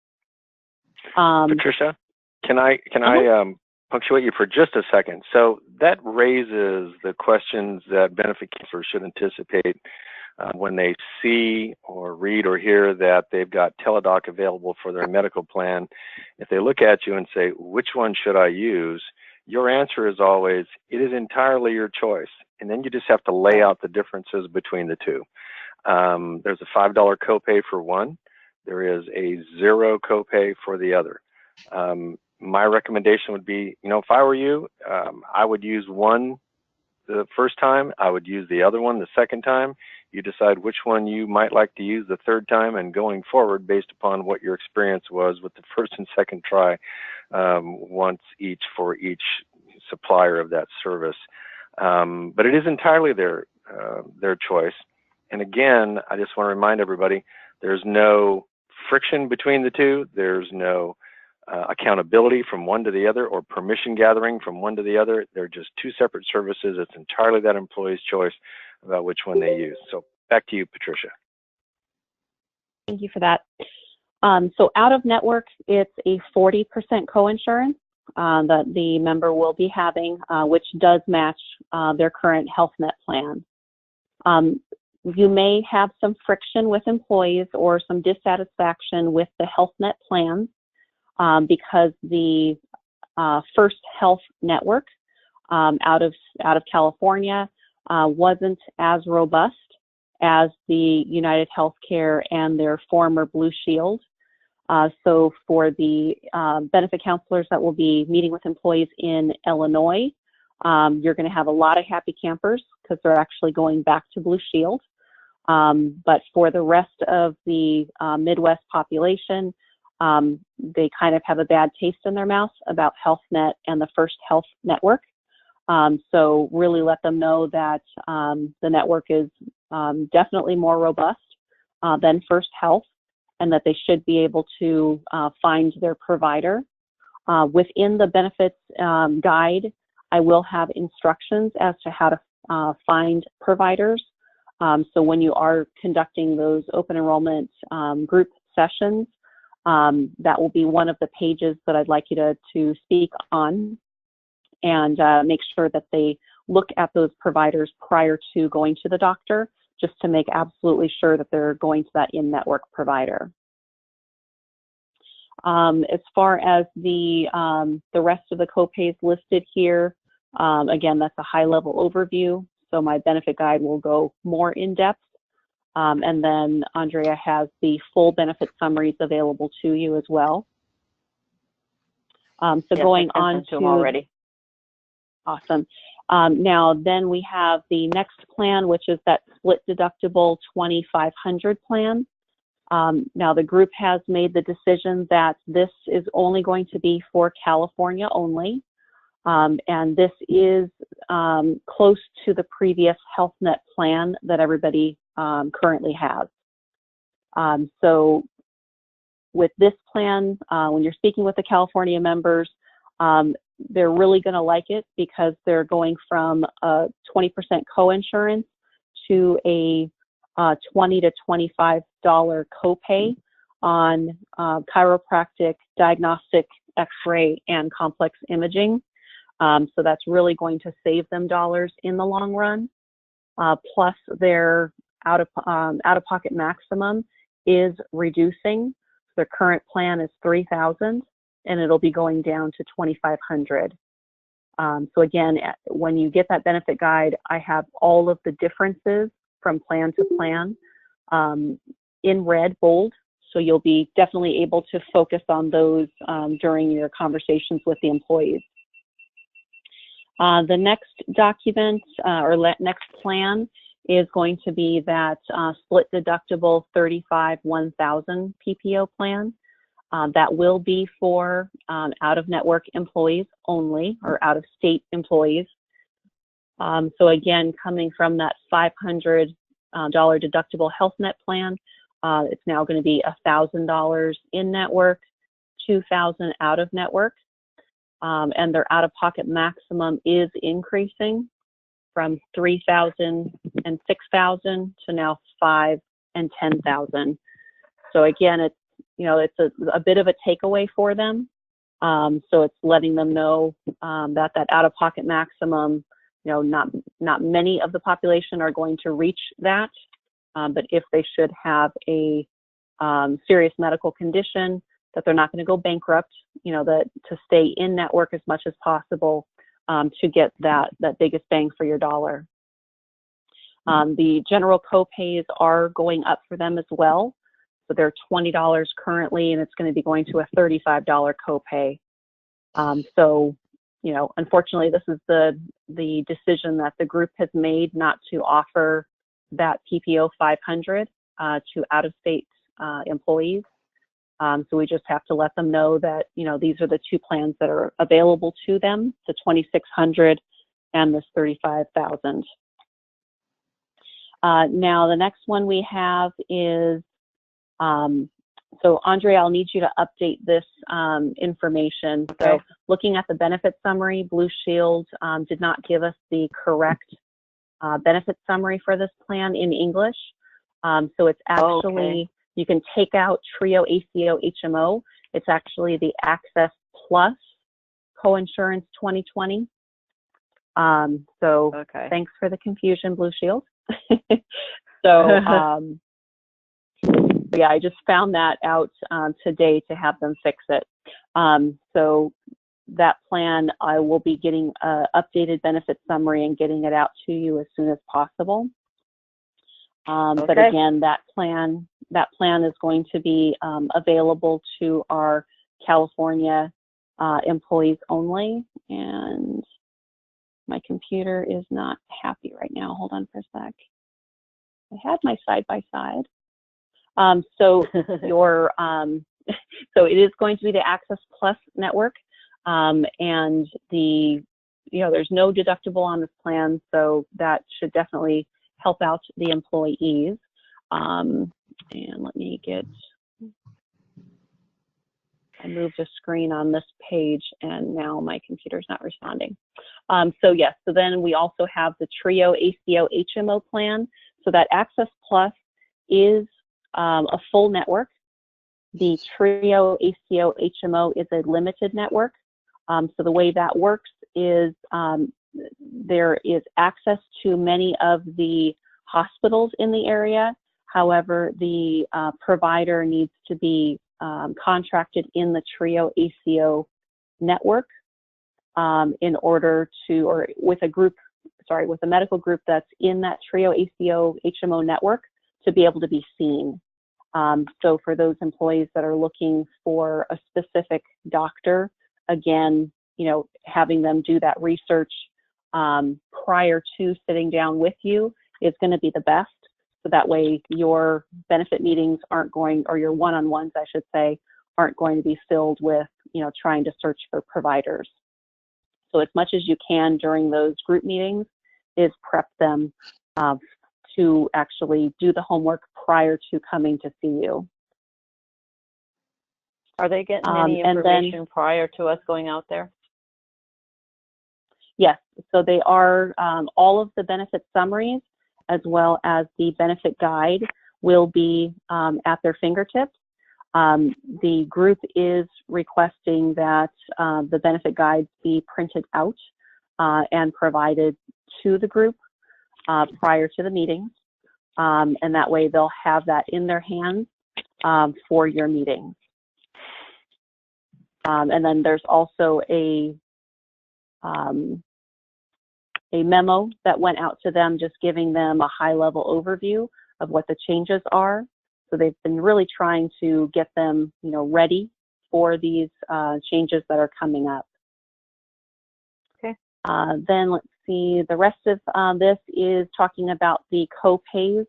[SPEAKER 2] Patricia, can I punctuate you for just a second? So that raises the questions that benefit counselors should anticipate when they see or read or hear that they've got teledoc available for their medical plan. If they look at you and say, which one should I use? Your answer is always, it is entirely your choice. And then you just have to lay out the differences between the two. There's a $5 copay for one. There is a $0 copay for the other. my recommendation would be, if I were you, I would use one the first time, I would use the other one the second time. You decide which one you might like to use the third time, and going forward, based upon what your experience was with the first and second try, once each for each supplier of that service. But it is entirely their choice. And again, I just want to remind everybody, there's no friction between the two. There's no accountability from one to the other, or permission gathering from one to the other. They're just two separate services. It's entirely that employee's choice about which one they use. So back to you, Patricia.
[SPEAKER 3] Thank you for that. So out of network, it's a 40% coinsurance that the member will be having, which does match their current Health Net plan. You may have some friction with employees or some dissatisfaction with the Health Net plans because the First Health Network out of California wasn't as robust as the United Healthcare and their former Blue Shield. So for the benefit counselors that will be meeting with employees in Illinois, you're going to have a lot of happy campers because they're actually going back to Blue Shield. But for the rest of the Midwest population, they kind of have a bad taste in their mouth about Health Net and the First Health Network. So really let them know that the network is definitely more robust than First Health, and that they should be able to find their provider. Within the benefits guide, I will have instructions as to how to find providers. So when you are conducting those open enrollment group sessions, that will be one of the pages that I'd like you to speak on, and make sure that they look at those providers prior to going to the doctor, just to make absolutely sure that they're going to that in-network provider. As far as the rest of the copays listed here, again, that's a high-level overview, so my benefit guide will go more in depth. And then Andrea has the full benefit summaries available to you as well. So yes, going on to them already. Awesome. Now then we have the next plan, which is that split deductible 2,500 plan. Now the group has made the decision that this is only going to be for California only. And this is close to the previous Health Net plan that everybody currently has. So with this plan, when you're speaking with the California members, they're really going to like it because they're going from a 20% coinsurance to a $20 to $25 copay on chiropractic, diagnostic, X-ray, and complex imaging. So that's really going to save them dollars in the long run. Plus their out-of-pocket maximum is reducing. Their current plan is $3,000, and it'll be going down to $2,500. So again, when you get that benefit guide, I have all of the differences from plan to plan in red, bold. So you'll be definitely able to focus on those during your conversations with the employees. The next document next plan is going to be that split deductible 35-1000 PPO plan. That will be for out-of-network employees only, or out-of-state employees. So again, coming from that $500 deductible Health Net plan, it's now going to be $1,000 in-network, $2,000 out-of-network. And their out-of-pocket maximum is increasing from $3,000 and $6,000 to now $5,000 and $10,000. So again, it's a bit of a takeaway for them. So it's letting them know that out-of-pocket maximum, not many of the population are going to reach that, but if they should have a serious medical condition, that they're not going to go bankrupt, that to stay in network as much as possible to get that biggest bang for your dollar. The general copays are going up for them as well. So they're $20 currently, and it's going to be going to a $35 copay. So, you know, unfortunately, this is the decision that the group has made not to offer that PPO 500 to out-of-state employees. So we just have to let them know that, you know, these are the two plans that are available to them, the 2,600 and this 35,000. Now, the next one we have is, so Andrea, I'll need you to update this information.
[SPEAKER 1] Okay.
[SPEAKER 3] So looking at the benefit summary, Blue Shield did not give us the correct benefit summary for this plan in English. So it's actually, you can take out Trio ACO HMO. It's actually the Access Plus Coinsurance 2020. So thanks for the confusion, Blue Shield. So yeah, I just found that out today to have them fix it. So that plan, I will be getting an updated benefit summary and getting it out to you as soon as possible. But again, that plan is going to be available to our California employees only. And my computer is not happy right now. Hold on for a sec. I had my side-by-side. So your so it is going to be the Access Plus network, and the, you know, there's no deductible on this plan, so that should definitely help out the employees. And let me get, I moved a screen on this page and now my computer's not responding. So yes, so then we also have the Trio ACO HMO plan. So that Access Plus is a full network. The Trio ACO HMO is a limited network. So the way that works is there is access to many of the hospitals in the area. However, the provider needs to be contracted in the Trio ACO network in order to, or with a group, sorry, with a medical group that's in that Trio ACO HMO network to be able to be seen. So for those employees that are looking for a specific doctor, again, you know, having them do that research prior to sitting down with you is going to be the best. So that way your benefit meetings aren't going, or your one-on-ones, I should say, aren't going to be filled with, you know, trying to search for providers. So as much as you can during those group meetings is prep them to actually do the homework prior to coming to see you.
[SPEAKER 1] Are they getting any information prior to us going out there?
[SPEAKER 3] Yes, so they are, all of the benefit summaries as well as the benefit guide will be at their fingertips. The group is requesting that the benefit guides be printed out and provided to the group prior to the meetings. And that way they'll have that in their hands for your meeting. And then there's also a memo that went out to them, just giving them a high-level overview of what the changes are. So they've been really trying to get them, you know, ready for these changes that are coming up.
[SPEAKER 1] Okay.
[SPEAKER 3] Then let's see, the rest of this is talking about the co-pays.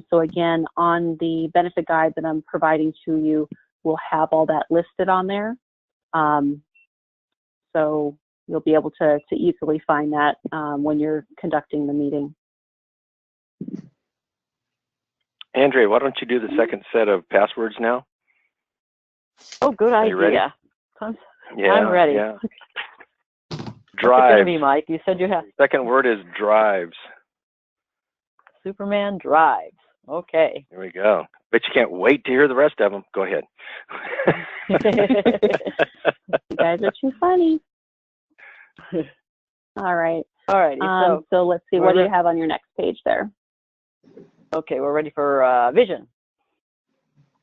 [SPEAKER 3] So again, on the benefit guide that I'm providing to you, we'll have all that listed on there. So you'll be able to easily find that when you're conducting the meeting.
[SPEAKER 2] Andrea, why don't you do the second set of passwords now?
[SPEAKER 1] Oh, good idea.
[SPEAKER 2] You ready? Yeah,
[SPEAKER 1] I'm ready.
[SPEAKER 2] Yeah.
[SPEAKER 1] Drive.
[SPEAKER 2] Drives.
[SPEAKER 1] Be, Mike. You said you have.
[SPEAKER 2] Second word is drives.
[SPEAKER 1] Superman drives. Okay.
[SPEAKER 2] Here we go. Bet you can't wait to hear the rest of them. Go ahead.
[SPEAKER 3] You guys are too funny. All right.
[SPEAKER 1] All righty.
[SPEAKER 3] So let's see, what do you have on your next page there?
[SPEAKER 1] Okay, we're ready for vision.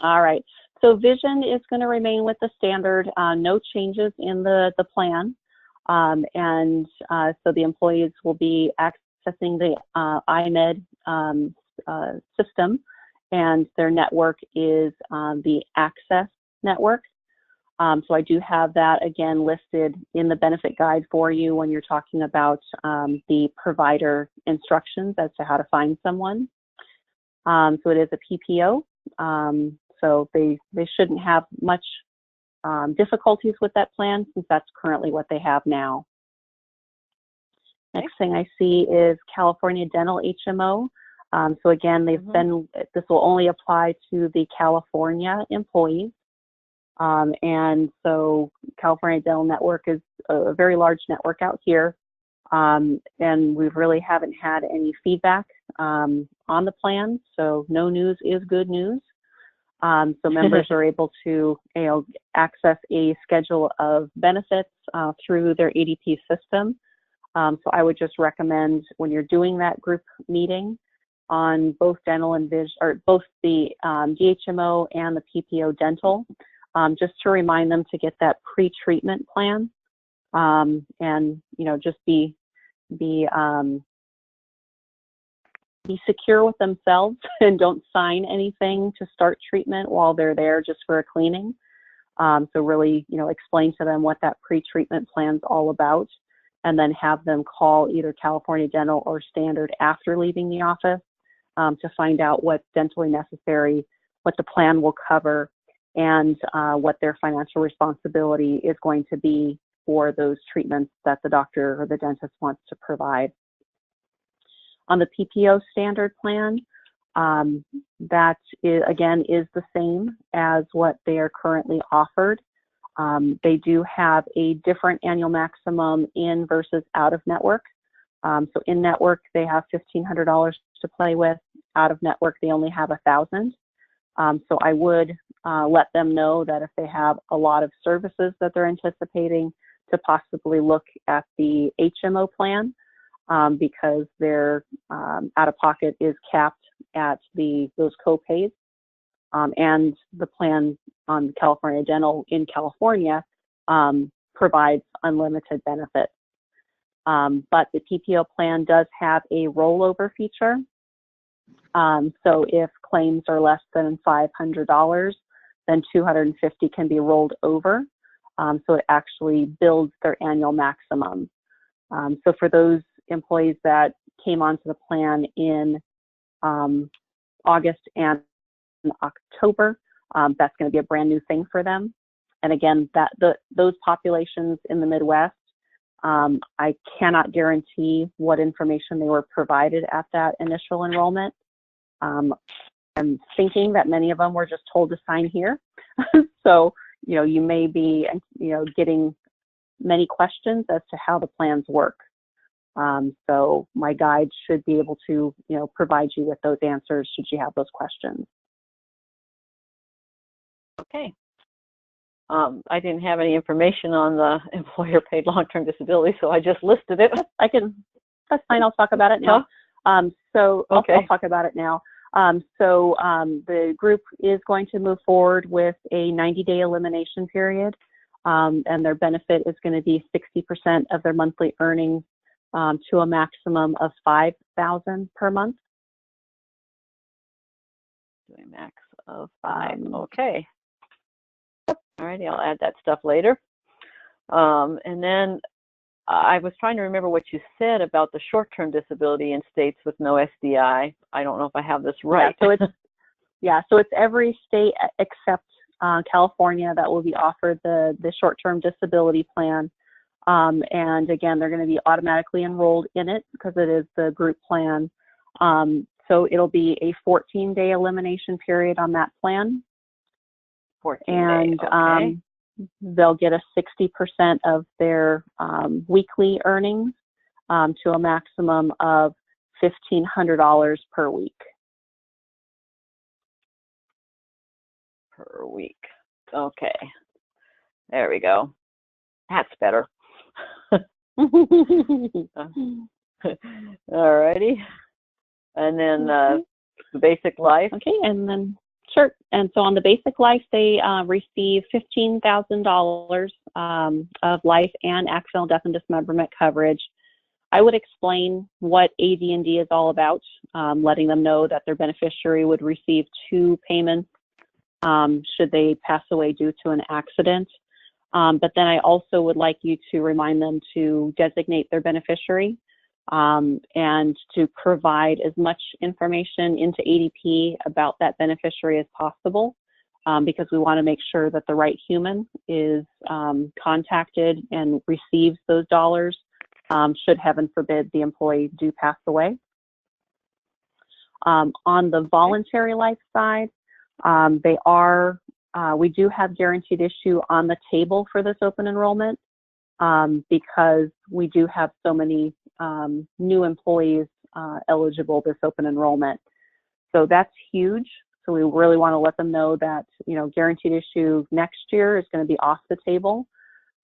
[SPEAKER 3] All right. So vision is going to remain with the standard, no changes in the plan. So the employees will be accessing the IMED system, and their network is the Access network. So I do have that again listed in the benefit guide for you when you're talking about the provider instructions as to how to find someone. So it is a PPO. So they shouldn't have much difficulties with that plan since that's currently what they have now. Next thing I see is California Dental HMO. So again, this will only apply to the California employees. And so California Dental Network is a very large network out here. And we really haven't had any feedback on the plan. So no news is good news. So members are able to access a schedule of benefits through their ADP system. So I would just recommend when you're doing that group meeting on both dental and vision, or both the DHMO and the PPO dental, just to remind them to get that pre-treatment plan, and just be secure with themselves and don't sign anything to start treatment while they're there just for a cleaning. So really, explain to them what that pre-treatment plan's all about, and then have them call either California Dental or Standard after leaving the office to find out what's dentally necessary, what the plan will cover, and what their financial responsibility is going to be for those treatments that the doctor or the dentist wants to provide. On the PPO standard plan, that again is the same as what they are currently offered. They do have a different annual maximum in versus out of network. So in network, they have $1,500 to play with. Out of network, they only have $1,000. So I would let them know that if they have a lot of services that they're anticipating, to possibly look at the HMO plan, because their out-of-pocket is capped at those co-pays. And the plan on California Dental in California provides unlimited benefits. But the PPO plan does have a rollover feature. So if claims are less than $500, then $250 can be rolled over. So it actually builds their annual maximum. So for those employees that came onto the plan in August and October, that's going to be a brand new thing for them. And again, those populations in the Midwest, I cannot guarantee what information they were provided at that initial enrollment. I'm thinking that many of them were just told to sign here. So, you may be, getting many questions as to how the plans work. So my guide should be able to, provide you with those answers should you have those questions.
[SPEAKER 1] Okay. I didn't have any information on the employer paid long-term disability, so I just listed it.
[SPEAKER 3] That's fine. I'll talk about it now.
[SPEAKER 1] Okay.
[SPEAKER 3] I'll talk about it now. The group is going to move forward with a 90-day elimination period, and their benefit is going to be 60% of their monthly earnings to a maximum of $5,000 per month.
[SPEAKER 1] A max of 5. Okay. All righty, I'll add that stuff later. And then I was trying to remember what you said about the short-term disability in states with no SDI. I don't know if I have this right.
[SPEAKER 3] So it's every state except California that will be offered the short-term disability plan. And again, they're going to be automatically enrolled in it because it is the group plan. So it'll be a 14-day elimination period on that plan.
[SPEAKER 1] 14 days, okay.
[SPEAKER 3] They'll get a 60% of their weekly earnings to a maximum of $1,500 per week.
[SPEAKER 1] Per week. Okay. There we go. That's better. All righty. And then the basic life.
[SPEAKER 3] Okay, and then sure. And so on the basic life, they receive $15,000 of life and accidental death and dismemberment coverage. I would explain what AD&D is all about, letting them know that their beneficiary would receive 2 payments should they pass away due to an accident. But then I also would like you to remind them to designate their beneficiary and to provide as much information into ADP about that beneficiary as possible, because we want to make sure that the right human is contacted and receives those dollars should, heaven forbid, the employee do pass away. On the voluntary life side, we do have guaranteed issue on the table for this open enrollment because we do have so many new employees eligible this open enrollment. So that's huge. So we really want to let them know that, guaranteed issue next year is going to be off the table.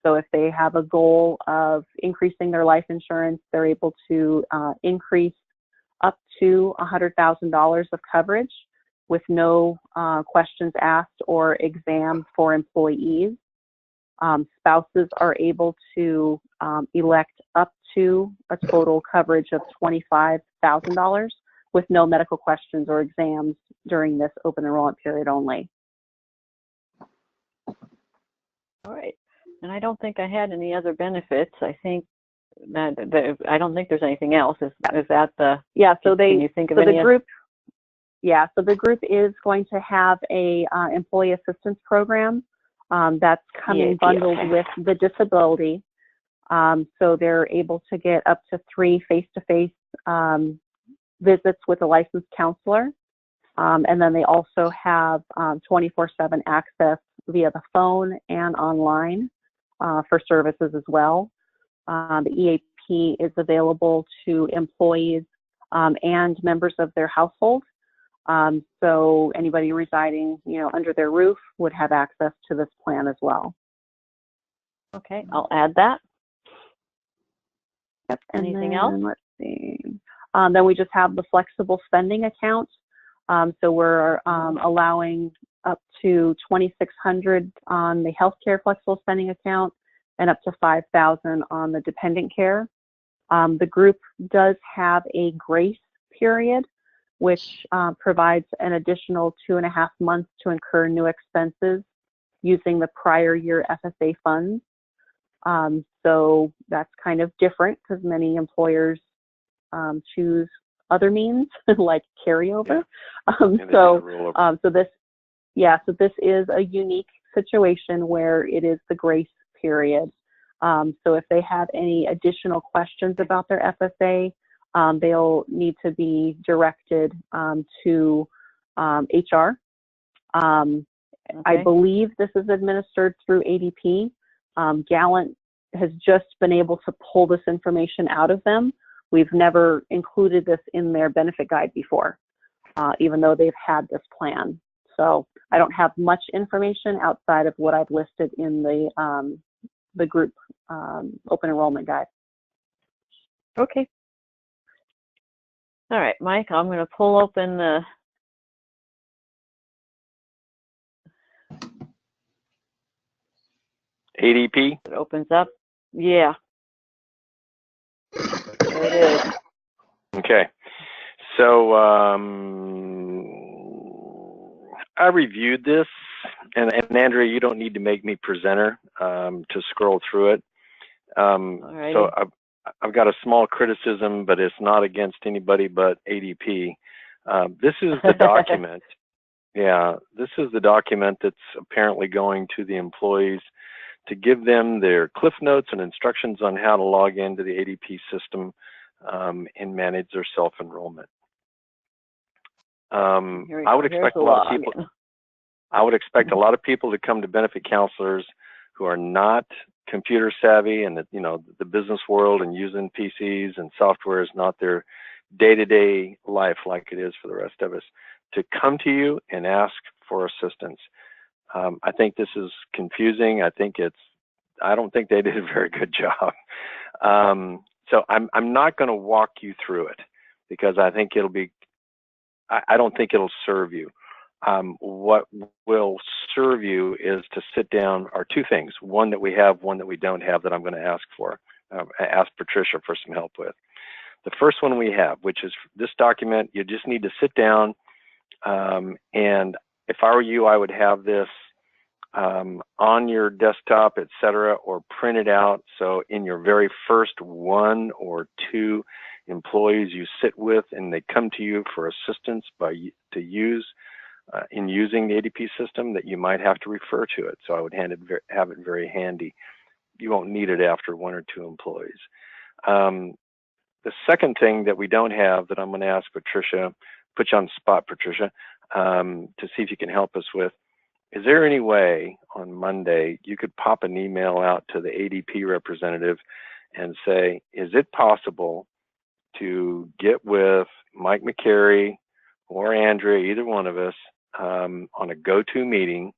[SPEAKER 3] So if they have a goal of increasing their life insurance, they're able to increase up to $100,000 of coverage with no questions asked or exam for employees. Spouses are able to elect up to a total coverage of $25,000 with no medical questions or exams during this open enrollment period only.
[SPEAKER 1] All right. And I don't think I had any other benefits. I think that I don't think there's anything else. Is that the?
[SPEAKER 3] Yeah. So
[SPEAKER 1] can you think of
[SPEAKER 3] so
[SPEAKER 1] any
[SPEAKER 3] the group. Yeah. So the group is going to have a employee assistance program that's coming bundled with the disability. So they're able to get up to 3 face-to-face visits with a licensed counselor. And then they also have 24/7 access via the phone and online for services as well. The EAP is available to employees and members of their household. So anybody residing, under their roof would have access to this plan as well.
[SPEAKER 1] Okay, I'll add that.
[SPEAKER 3] Yep.
[SPEAKER 1] Anything else?
[SPEAKER 3] Let's see. Then we just have the flexible spending account. So we're allowing up to $2,600 on the healthcare flexible spending account and up to $5,000 on the dependent care. The group does have a grace period, which provides an additional 2.5 months to incur new expenses using the prior year FSA funds. So that's kind of different because many employers choose other means like carryover. So this is a unique situation where it is the grace period. So if they have any additional questions about their FSA, they'll need to be directed to HR. I believe this is administered through ADP. Gallant has just been able to pull this information out of them. We've never included this in their benefit guide before, even though they've had this plan. So I don't have much information outside of what I've listed in the group open enrollment guide.
[SPEAKER 1] Okay. All right, Mike, I'm going to pull open the
[SPEAKER 2] ADP.
[SPEAKER 1] It opens up. Yeah. There it is.
[SPEAKER 2] Okay. So I reviewed this, and Andrea, you don't need to make me presenter to scroll through it. So I've got a small criticism, but it's not against anybody but ADP. This is the document. Yeah, this is the document that's apparently going to the employees to give them their cliff notes and instructions on how to log into the ADP system and manage their self-enrollment. I would expect a lot of people. I would expect a lot of people to come to benefit counselors who are not computer savvy, and that the business world and using PCs and software is not their day-to-day life like it is for the rest of us, to come to you and ask for assistance. I think this is confusing. I don't think they did a very good job. So I'm not going to walk you through it because I think I don't think it'll serve you. What will serve you is to sit down, or two things: one that we have, one that we don't have, that I'm going to ask for. Ask Patricia for some help with. The first one we have, which is this document, you just need to sit down. And if I were you, I would have this on your desktop, etc., or print it out. So in your very first 1 or 2 employees you sit with, and they come to you for assistance to use in using the ADP system, that you might have to refer to it. So I would have it very handy. You won't need it after 1 or 2 employees. The second thing that we don't have that I'm going to ask Patricia, put you on the spot, Patricia, to see if you can help us with, is there any way on Monday you could pop an email out to the ADP representative and say, is it possible to get with Mike McCary or Andrea, either one of us, on a go-to meeting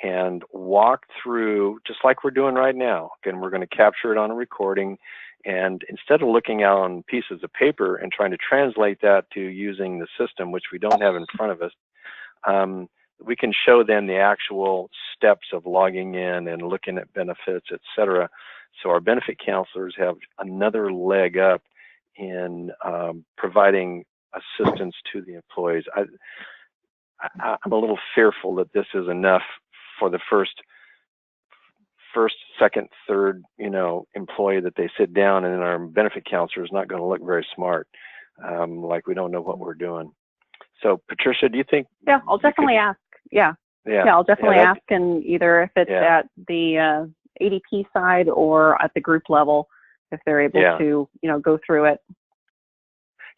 [SPEAKER 2] and walk through, just like we're doing right now. Again, we're going to capture it on a recording, and instead of looking out on pieces of paper and trying to translate that to using the system, which we don't have in front of us, we can show them the actual steps of logging in and looking at benefits, etc. So our benefit counselors have another leg up in providing assistance to the employees. I'm a little fearful that this is enough for the first, second, third, employee that they sit down, and our benefit counselor is not going to look very smart, like we don't know what we're doing. So, Patricia, do you think?
[SPEAKER 3] Yeah, I'll definitely ask. Yeah, I'll definitely ask, and either if it's at the ADP side or at the group level, if they're able to, go through it.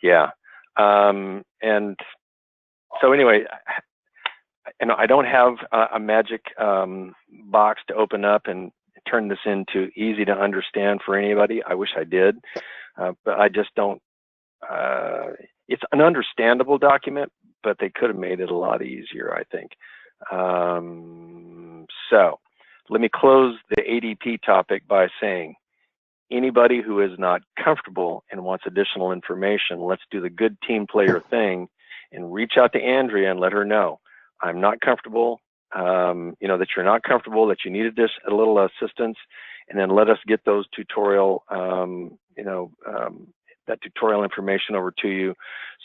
[SPEAKER 2] Yeah, and so anyway, I don't have a magic box to open up and turn this into easy to understand for anybody. I wish I did, but I just don't. It's an understandable document, but they could have made it a lot easier, I think. So let me close the ADP topic by saying, anybody who is not comfortable and wants additional information, let's do the good team player thing and reach out to Andrea and let her know, I'm not comfortable, that you're not comfortable, that you needed a little assistance, and then let us get those tutorial, that tutorial information over to you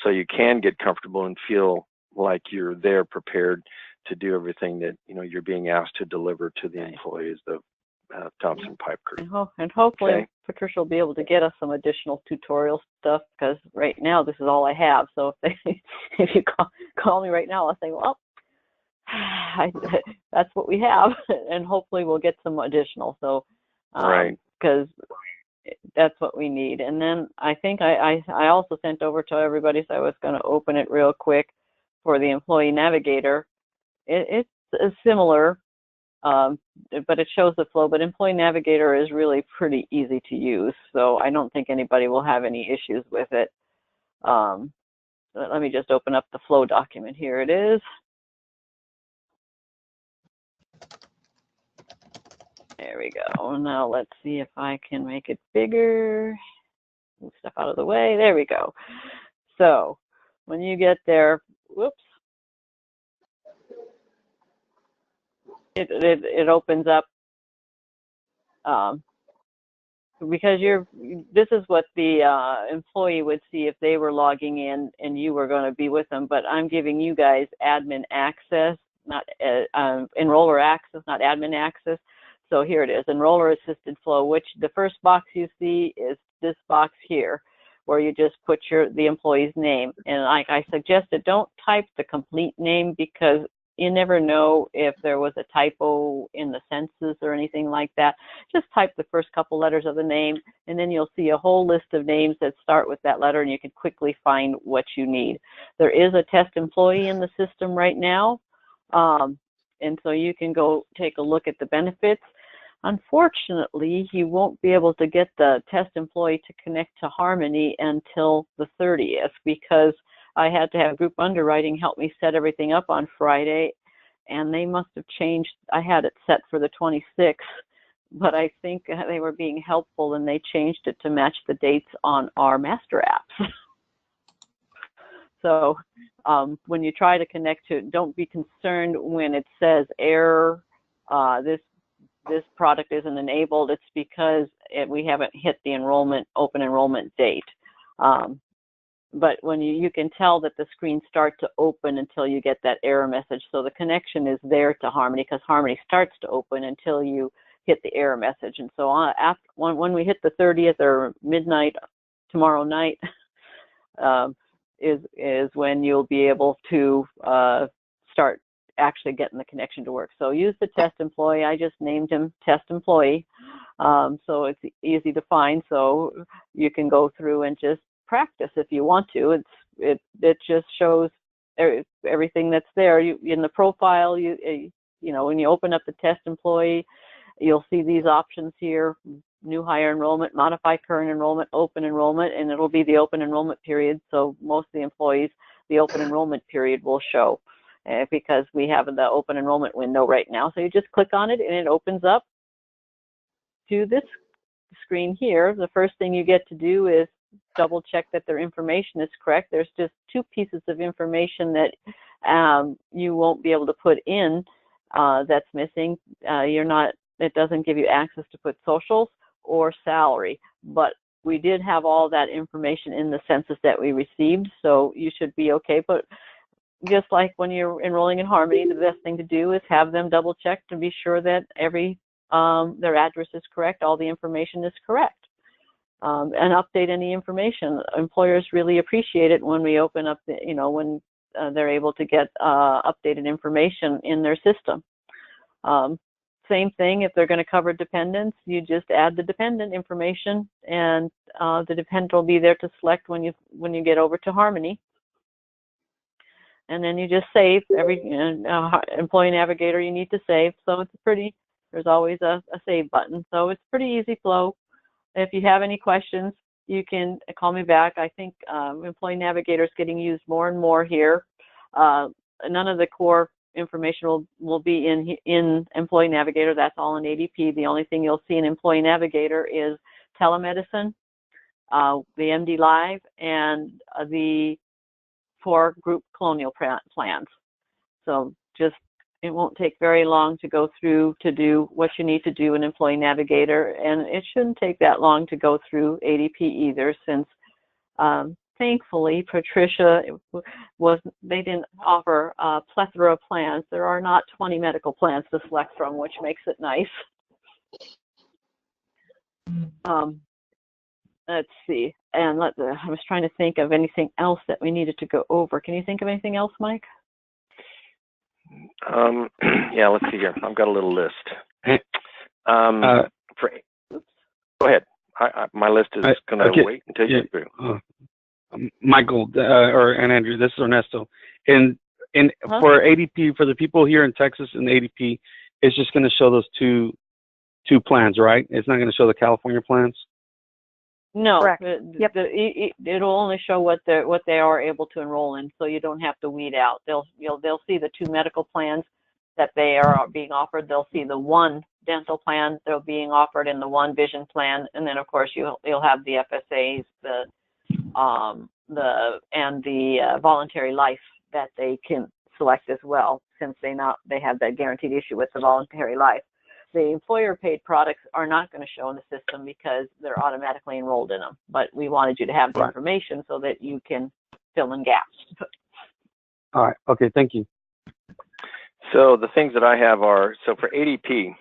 [SPEAKER 2] so you can get comfortable and feel like you're there prepared to do everything that, you're being asked to deliver to the employees of Thompson Pipe Group.
[SPEAKER 1] And hopefully Patricia will be able to get us some additional tutorial stuff, because right now this is all I have. So if you call me right now, I'll say, well, that's what we have, and hopefully we'll get some additional. So because that's what we need. And then I think I also sent over to everybody, so I was going to open it real quick for the Employee Navigator. It's similar, but it shows the flow. But Employee Navigator is really pretty easy to use, so I don't think anybody will have any issues with it. Let me just open up the flow document. Here it is. There we go. Now let's see if I can make it bigger. Move stuff out of the way. There we go. So when you get there, whoops, it opens up, because this is what the employee would see if they were logging in and you were going to be with them. But I'm giving you guys admin access, not enroller access, not admin access. So here it is, enroller assisted flow, which the first box you see is this box here, where you just put the employee's name. And like I suggested, don't type the complete name, because you never know if there was a typo in the census or anything like that. Just type the first couple letters of the name, and then you'll see a whole list of names that start with that letter, and you can quickly find what you need. There is a test employee in the system right now, and so you can go take a look at the benefits. Unfortunately, you won't be able to get the test employee to connect to Harmony until the 30th, because I had to have group underwriting help me set everything up on Friday, and they must have changed. I had it set for the 26th, but I think they were being helpful, and they changed it to match the dates on our master apps. So when you try to connect to it, don't be concerned when it says error, this product isn't enabled. It's because we haven't hit the open enrollment date. but when you can tell that the screens start to open until you get that error message. So the connection is there to Harmony because Harmony starts to open until you hit the error message. And so when we hit the 30th or midnight tomorrow night is when you'll be able to start actually getting the connection to work. So use the test employee. I just named him test employee. So it's easy to find. So you can go through and just practice if you want to. It just shows everything that's there. In the profile, you know, when you open up the test employee, you'll see these options here: new hire enrollment, modify current enrollment, open enrollment, and it'll be the open enrollment period. So most of the employees, the open enrollment period will show because we have the open enrollment window right now. So you just click on it and it opens up to this screen here. The first thing you get to do is double check that their information is correct. There's just two pieces of information that you won't be able to put in that's missing. It doesn't give you access to put socials or salary, but we did have all that information in the census that we received, so you should be okay. But just like when you're enrolling in Harmony, the best thing to do is have them double check to be sure that their address is correct, all the information is correct, and update any information. Employers really appreciate it when we open up when they're able to get updated information in their system. Same thing, if they're going to cover dependents, you just add the dependent information, and the dependent will be there to select when you get over to Harmony. And then you just save. Every Employee Navigator you need to save, so there's always a save button. So it's pretty easy flow. If you have any questions, you can call me back. I think Employee Navigator is getting used more and more here. None of the core information will be in Employee Navigator. That's all in ADP. The only thing you'll see in Employee Navigator is telemedicine, the MD Live, and the 4 group colonial plans. So it won't take very long to go through to do what you need to do in Employee Navigator, and it shouldn't take that long to go through ADP either, since thankfully, Patricia they didn't offer a plethora of plans. There are not 20 medical plans to select from, which makes it nice. Let's see. And I was trying to think of anything else that we needed to go over. Can you think of anything else, Mike?
[SPEAKER 2] Yeah, let's see here. I've got a little list. Go ahead. My list is going to wait until you get through.
[SPEAKER 6] Michael and Andrew, this is Ernesto. For ADP, for the people here in Texas in ADP, it's just going to show those two plans, right? It's not going to show the California plans.
[SPEAKER 1] No,
[SPEAKER 3] correct.
[SPEAKER 1] Yep. It'll only show what they are able to enroll in, so you don't have to weed out. They'll see the 2 medical plans that they are being offered. They'll see the 1 dental plan they're being offered and the 1 vision plan, and then of course you'll have the FSAs, the voluntary life that they can select as well, since they have that guaranteed issue with the voluntary life. The employer-paid products are not going to show in the system because they're automatically enrolled in them. But we wanted you to have the information so that you can fill in gaps.
[SPEAKER 6] All right. Okay. Thank you.
[SPEAKER 2] So the things that I have are, so for ADP,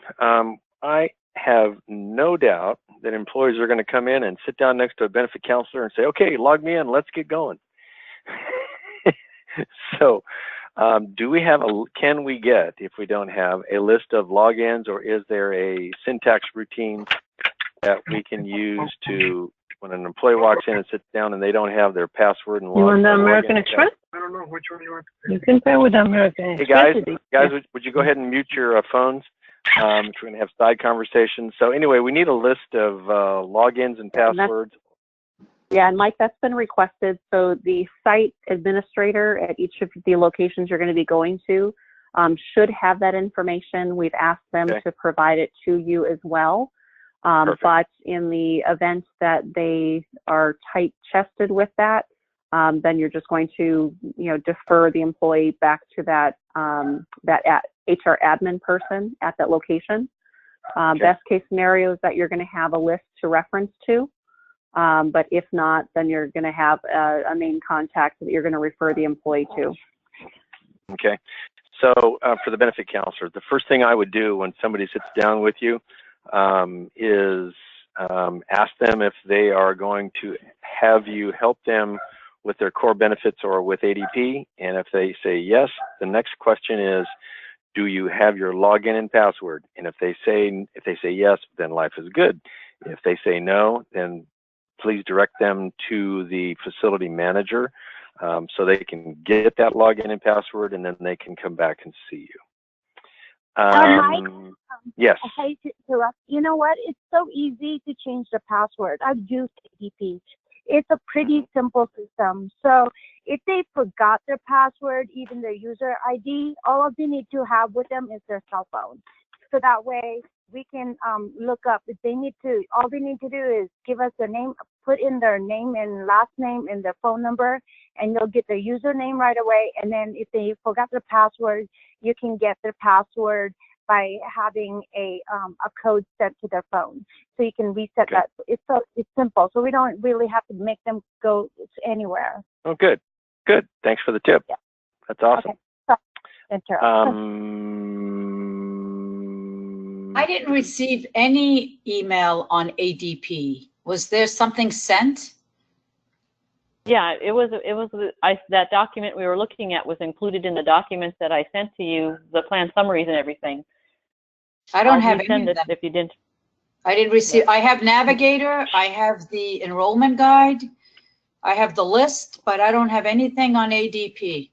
[SPEAKER 2] I have no doubt that employees are going to come in and sit down next to a benefit counselor and say, okay, log me in, let's get going. So can we get, if we don't have, a list of logins, or is there a syntax routine that we can use to, when an employee walks in and sits down and they don't have their password and login?
[SPEAKER 5] You want the American Express?
[SPEAKER 7] I don't know which one you want.
[SPEAKER 5] You can pay with American Express.
[SPEAKER 2] Hey guys, would you go ahead and mute your phones? We're going to have side conversations. So anyway, we need a list of logins and passwords.
[SPEAKER 3] Yeah, and Mike, that's been requested. So the site administrator at each of the locations you're going to be going to should have that information. We've asked them to provide it to you as well. But in the event that they are tight-chested with that, then you're just going to, defer the employee back to that HR admin person at that location. Best case scenario is that you're going to have a list to reference to. But if not, then you're going to have a main contact that you're going to refer the employee to.
[SPEAKER 2] Okay. So for the benefit counselor, the first thing I would do when somebody sits down with you is ask them if they are going to have you help them with their core benefits or with ADP. And if they say yes, the next question is, do you have your login and password? And if they say yes, then life is good. If they say no, then please direct them to the facility manager so they can get that login and password, and then they can come back and see you.
[SPEAKER 4] Mike,
[SPEAKER 2] yes.
[SPEAKER 4] I hate to interrupt. You know what? It's so easy to change the password. I've used ADP. It's a pretty simple system. So if they forgot their password, even their user ID, all of they need to have with them is their cell phone. So that way we can look up if they need to. All they need to do is give us their name, put in their name and last name and their phone number, and you'll get their username right away. And then if they forgot their password, you can get their password by having a code sent to their phone, so you can reset that. It's simple, so we don't really have to make them go anywhere.
[SPEAKER 2] Oh, good. Thanks for the tip. Yeah. That's awesome.
[SPEAKER 4] Okay.
[SPEAKER 7] I didn't receive any email on ADP. Was there something sent?
[SPEAKER 1] Yeah, it was that document we were looking at was included in the documents that I sent to you, the plan summaries and everything.
[SPEAKER 7] I don't have any of them.
[SPEAKER 1] If you didn't.
[SPEAKER 7] I didn't receive. I have Navigator. I have the enrollment guide. I have the list, but I don't have anything on ADP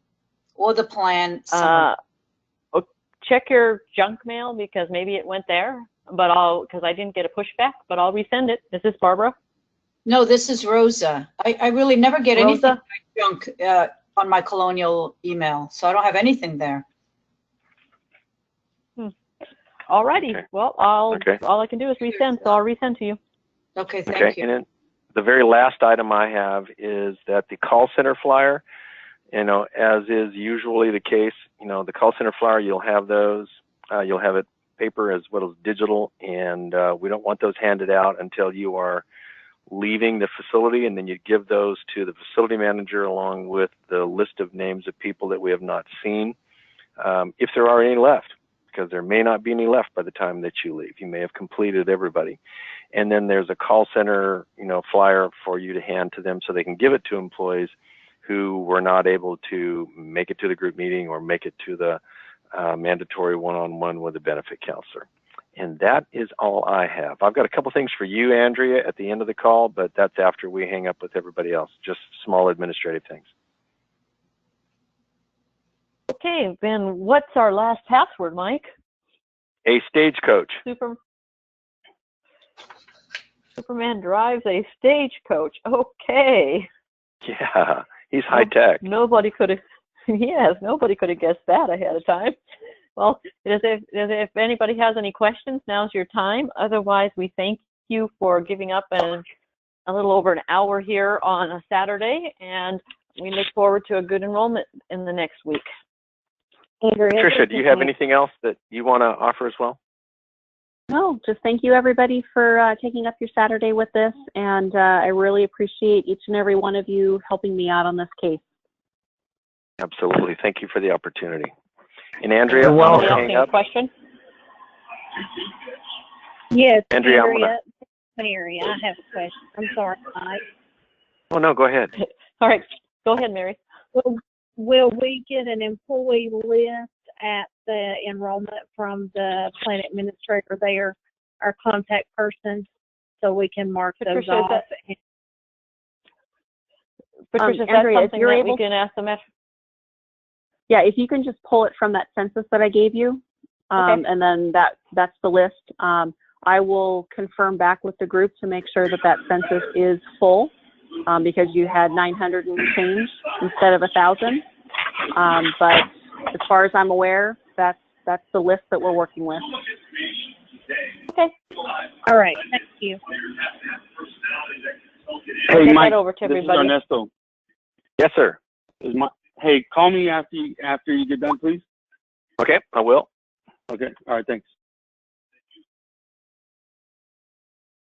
[SPEAKER 7] or the plan summary.
[SPEAKER 1] Check your junk mail because maybe it went there, but because I didn't get a pushback, but I'll resend it. Is this Barbara?
[SPEAKER 7] No, this is Rosa. I really never get anything in my junk on my Colonial email, so I don't have anything there.
[SPEAKER 1] All righty. Okay. Well, all I can do is resend, so I'll resend to you.
[SPEAKER 7] Okay, thank you.
[SPEAKER 2] And then the very last item I have is that the call center flyer, as is usually the case, the call center flyer, you'll have those, you'll have it paper as well as digital, and we don't want those handed out until you are leaving the facility, and then you give those to the facility manager along with the list of names of people that we have not seen, if there are any left, because there may not be any left by the time that you leave. You may have completed everybody. And then there's a call center, flyer for you to hand to them so they can give it to employees who were not able to make it to the group meeting or make it to the mandatory one-on-one with a benefit counselor. And that is all I have. I've got a couple things for you, Andrea, at the end of the call, but that's after we hang up with everybody else, just small administrative things.
[SPEAKER 1] Okay, then what's our last password, Mike?
[SPEAKER 2] A stagecoach.
[SPEAKER 1] Superman drives a stagecoach. Okay.
[SPEAKER 2] Yeah, he's high tech.
[SPEAKER 1] Nobody could have. Yes, nobody could have guessed that ahead of time. Well, if anybody has any questions, now's your time. Otherwise, we thank you for giving up a little over an hour here on a Saturday, and we look forward to a good enrollment in the next week.
[SPEAKER 2] Tricia, do you have anything else that you want to offer as well?
[SPEAKER 3] No, just thank you, everybody, for taking up your Saturday with this, and I really appreciate each and every one of you helping me out on this case.
[SPEAKER 2] Absolutely. Thank you for the opportunity. And Andrea,
[SPEAKER 1] you're welcome. Hang up. Question?
[SPEAKER 4] Yes,
[SPEAKER 2] Andrea,
[SPEAKER 4] Mary, I have a question. I'm sorry, Mike.
[SPEAKER 2] Oh, no, go ahead.
[SPEAKER 1] All right. Go ahead, Mary.
[SPEAKER 4] Will we get an employee list at the enrollment from the plan administrator there, our contact person, so we can mark those off?
[SPEAKER 1] Patricia, is that something that we can ask the metro?
[SPEAKER 3] Yeah, if you can just pull it from that census that I gave you, and then that's the list. I will confirm back with the group to make sure that census is full, because you had 900 and change instead of 1,000. But as far as I'm aware, that's the list that we're working with.
[SPEAKER 1] Okay.
[SPEAKER 4] All right. Thank you.
[SPEAKER 6] Hey, Mike.
[SPEAKER 1] Over to everybody.
[SPEAKER 6] This is Ernesto.
[SPEAKER 2] Yes, sir.
[SPEAKER 6] Hey, call me after you get done, please.
[SPEAKER 2] Okay, I will.
[SPEAKER 6] Okay. All right. Thanks.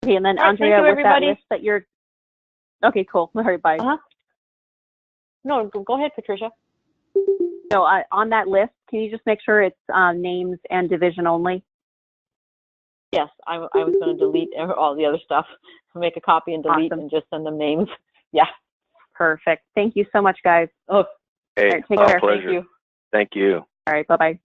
[SPEAKER 3] Okay, and then Andrea, with that list that you're Okay, cool. All right, bye.
[SPEAKER 1] No, go ahead, Patricia.
[SPEAKER 3] So on that list, can you just make sure it's names and division only?
[SPEAKER 1] Yes, I was going to delete all the other stuff, make a copy and delete and just send them names. Yeah.
[SPEAKER 3] Perfect. Thank you so much, guys.
[SPEAKER 1] Oh,
[SPEAKER 2] Hey,
[SPEAKER 3] right, take care.
[SPEAKER 2] pleasure.
[SPEAKER 1] Thank you.
[SPEAKER 2] Thank you.
[SPEAKER 3] All right, bye-bye.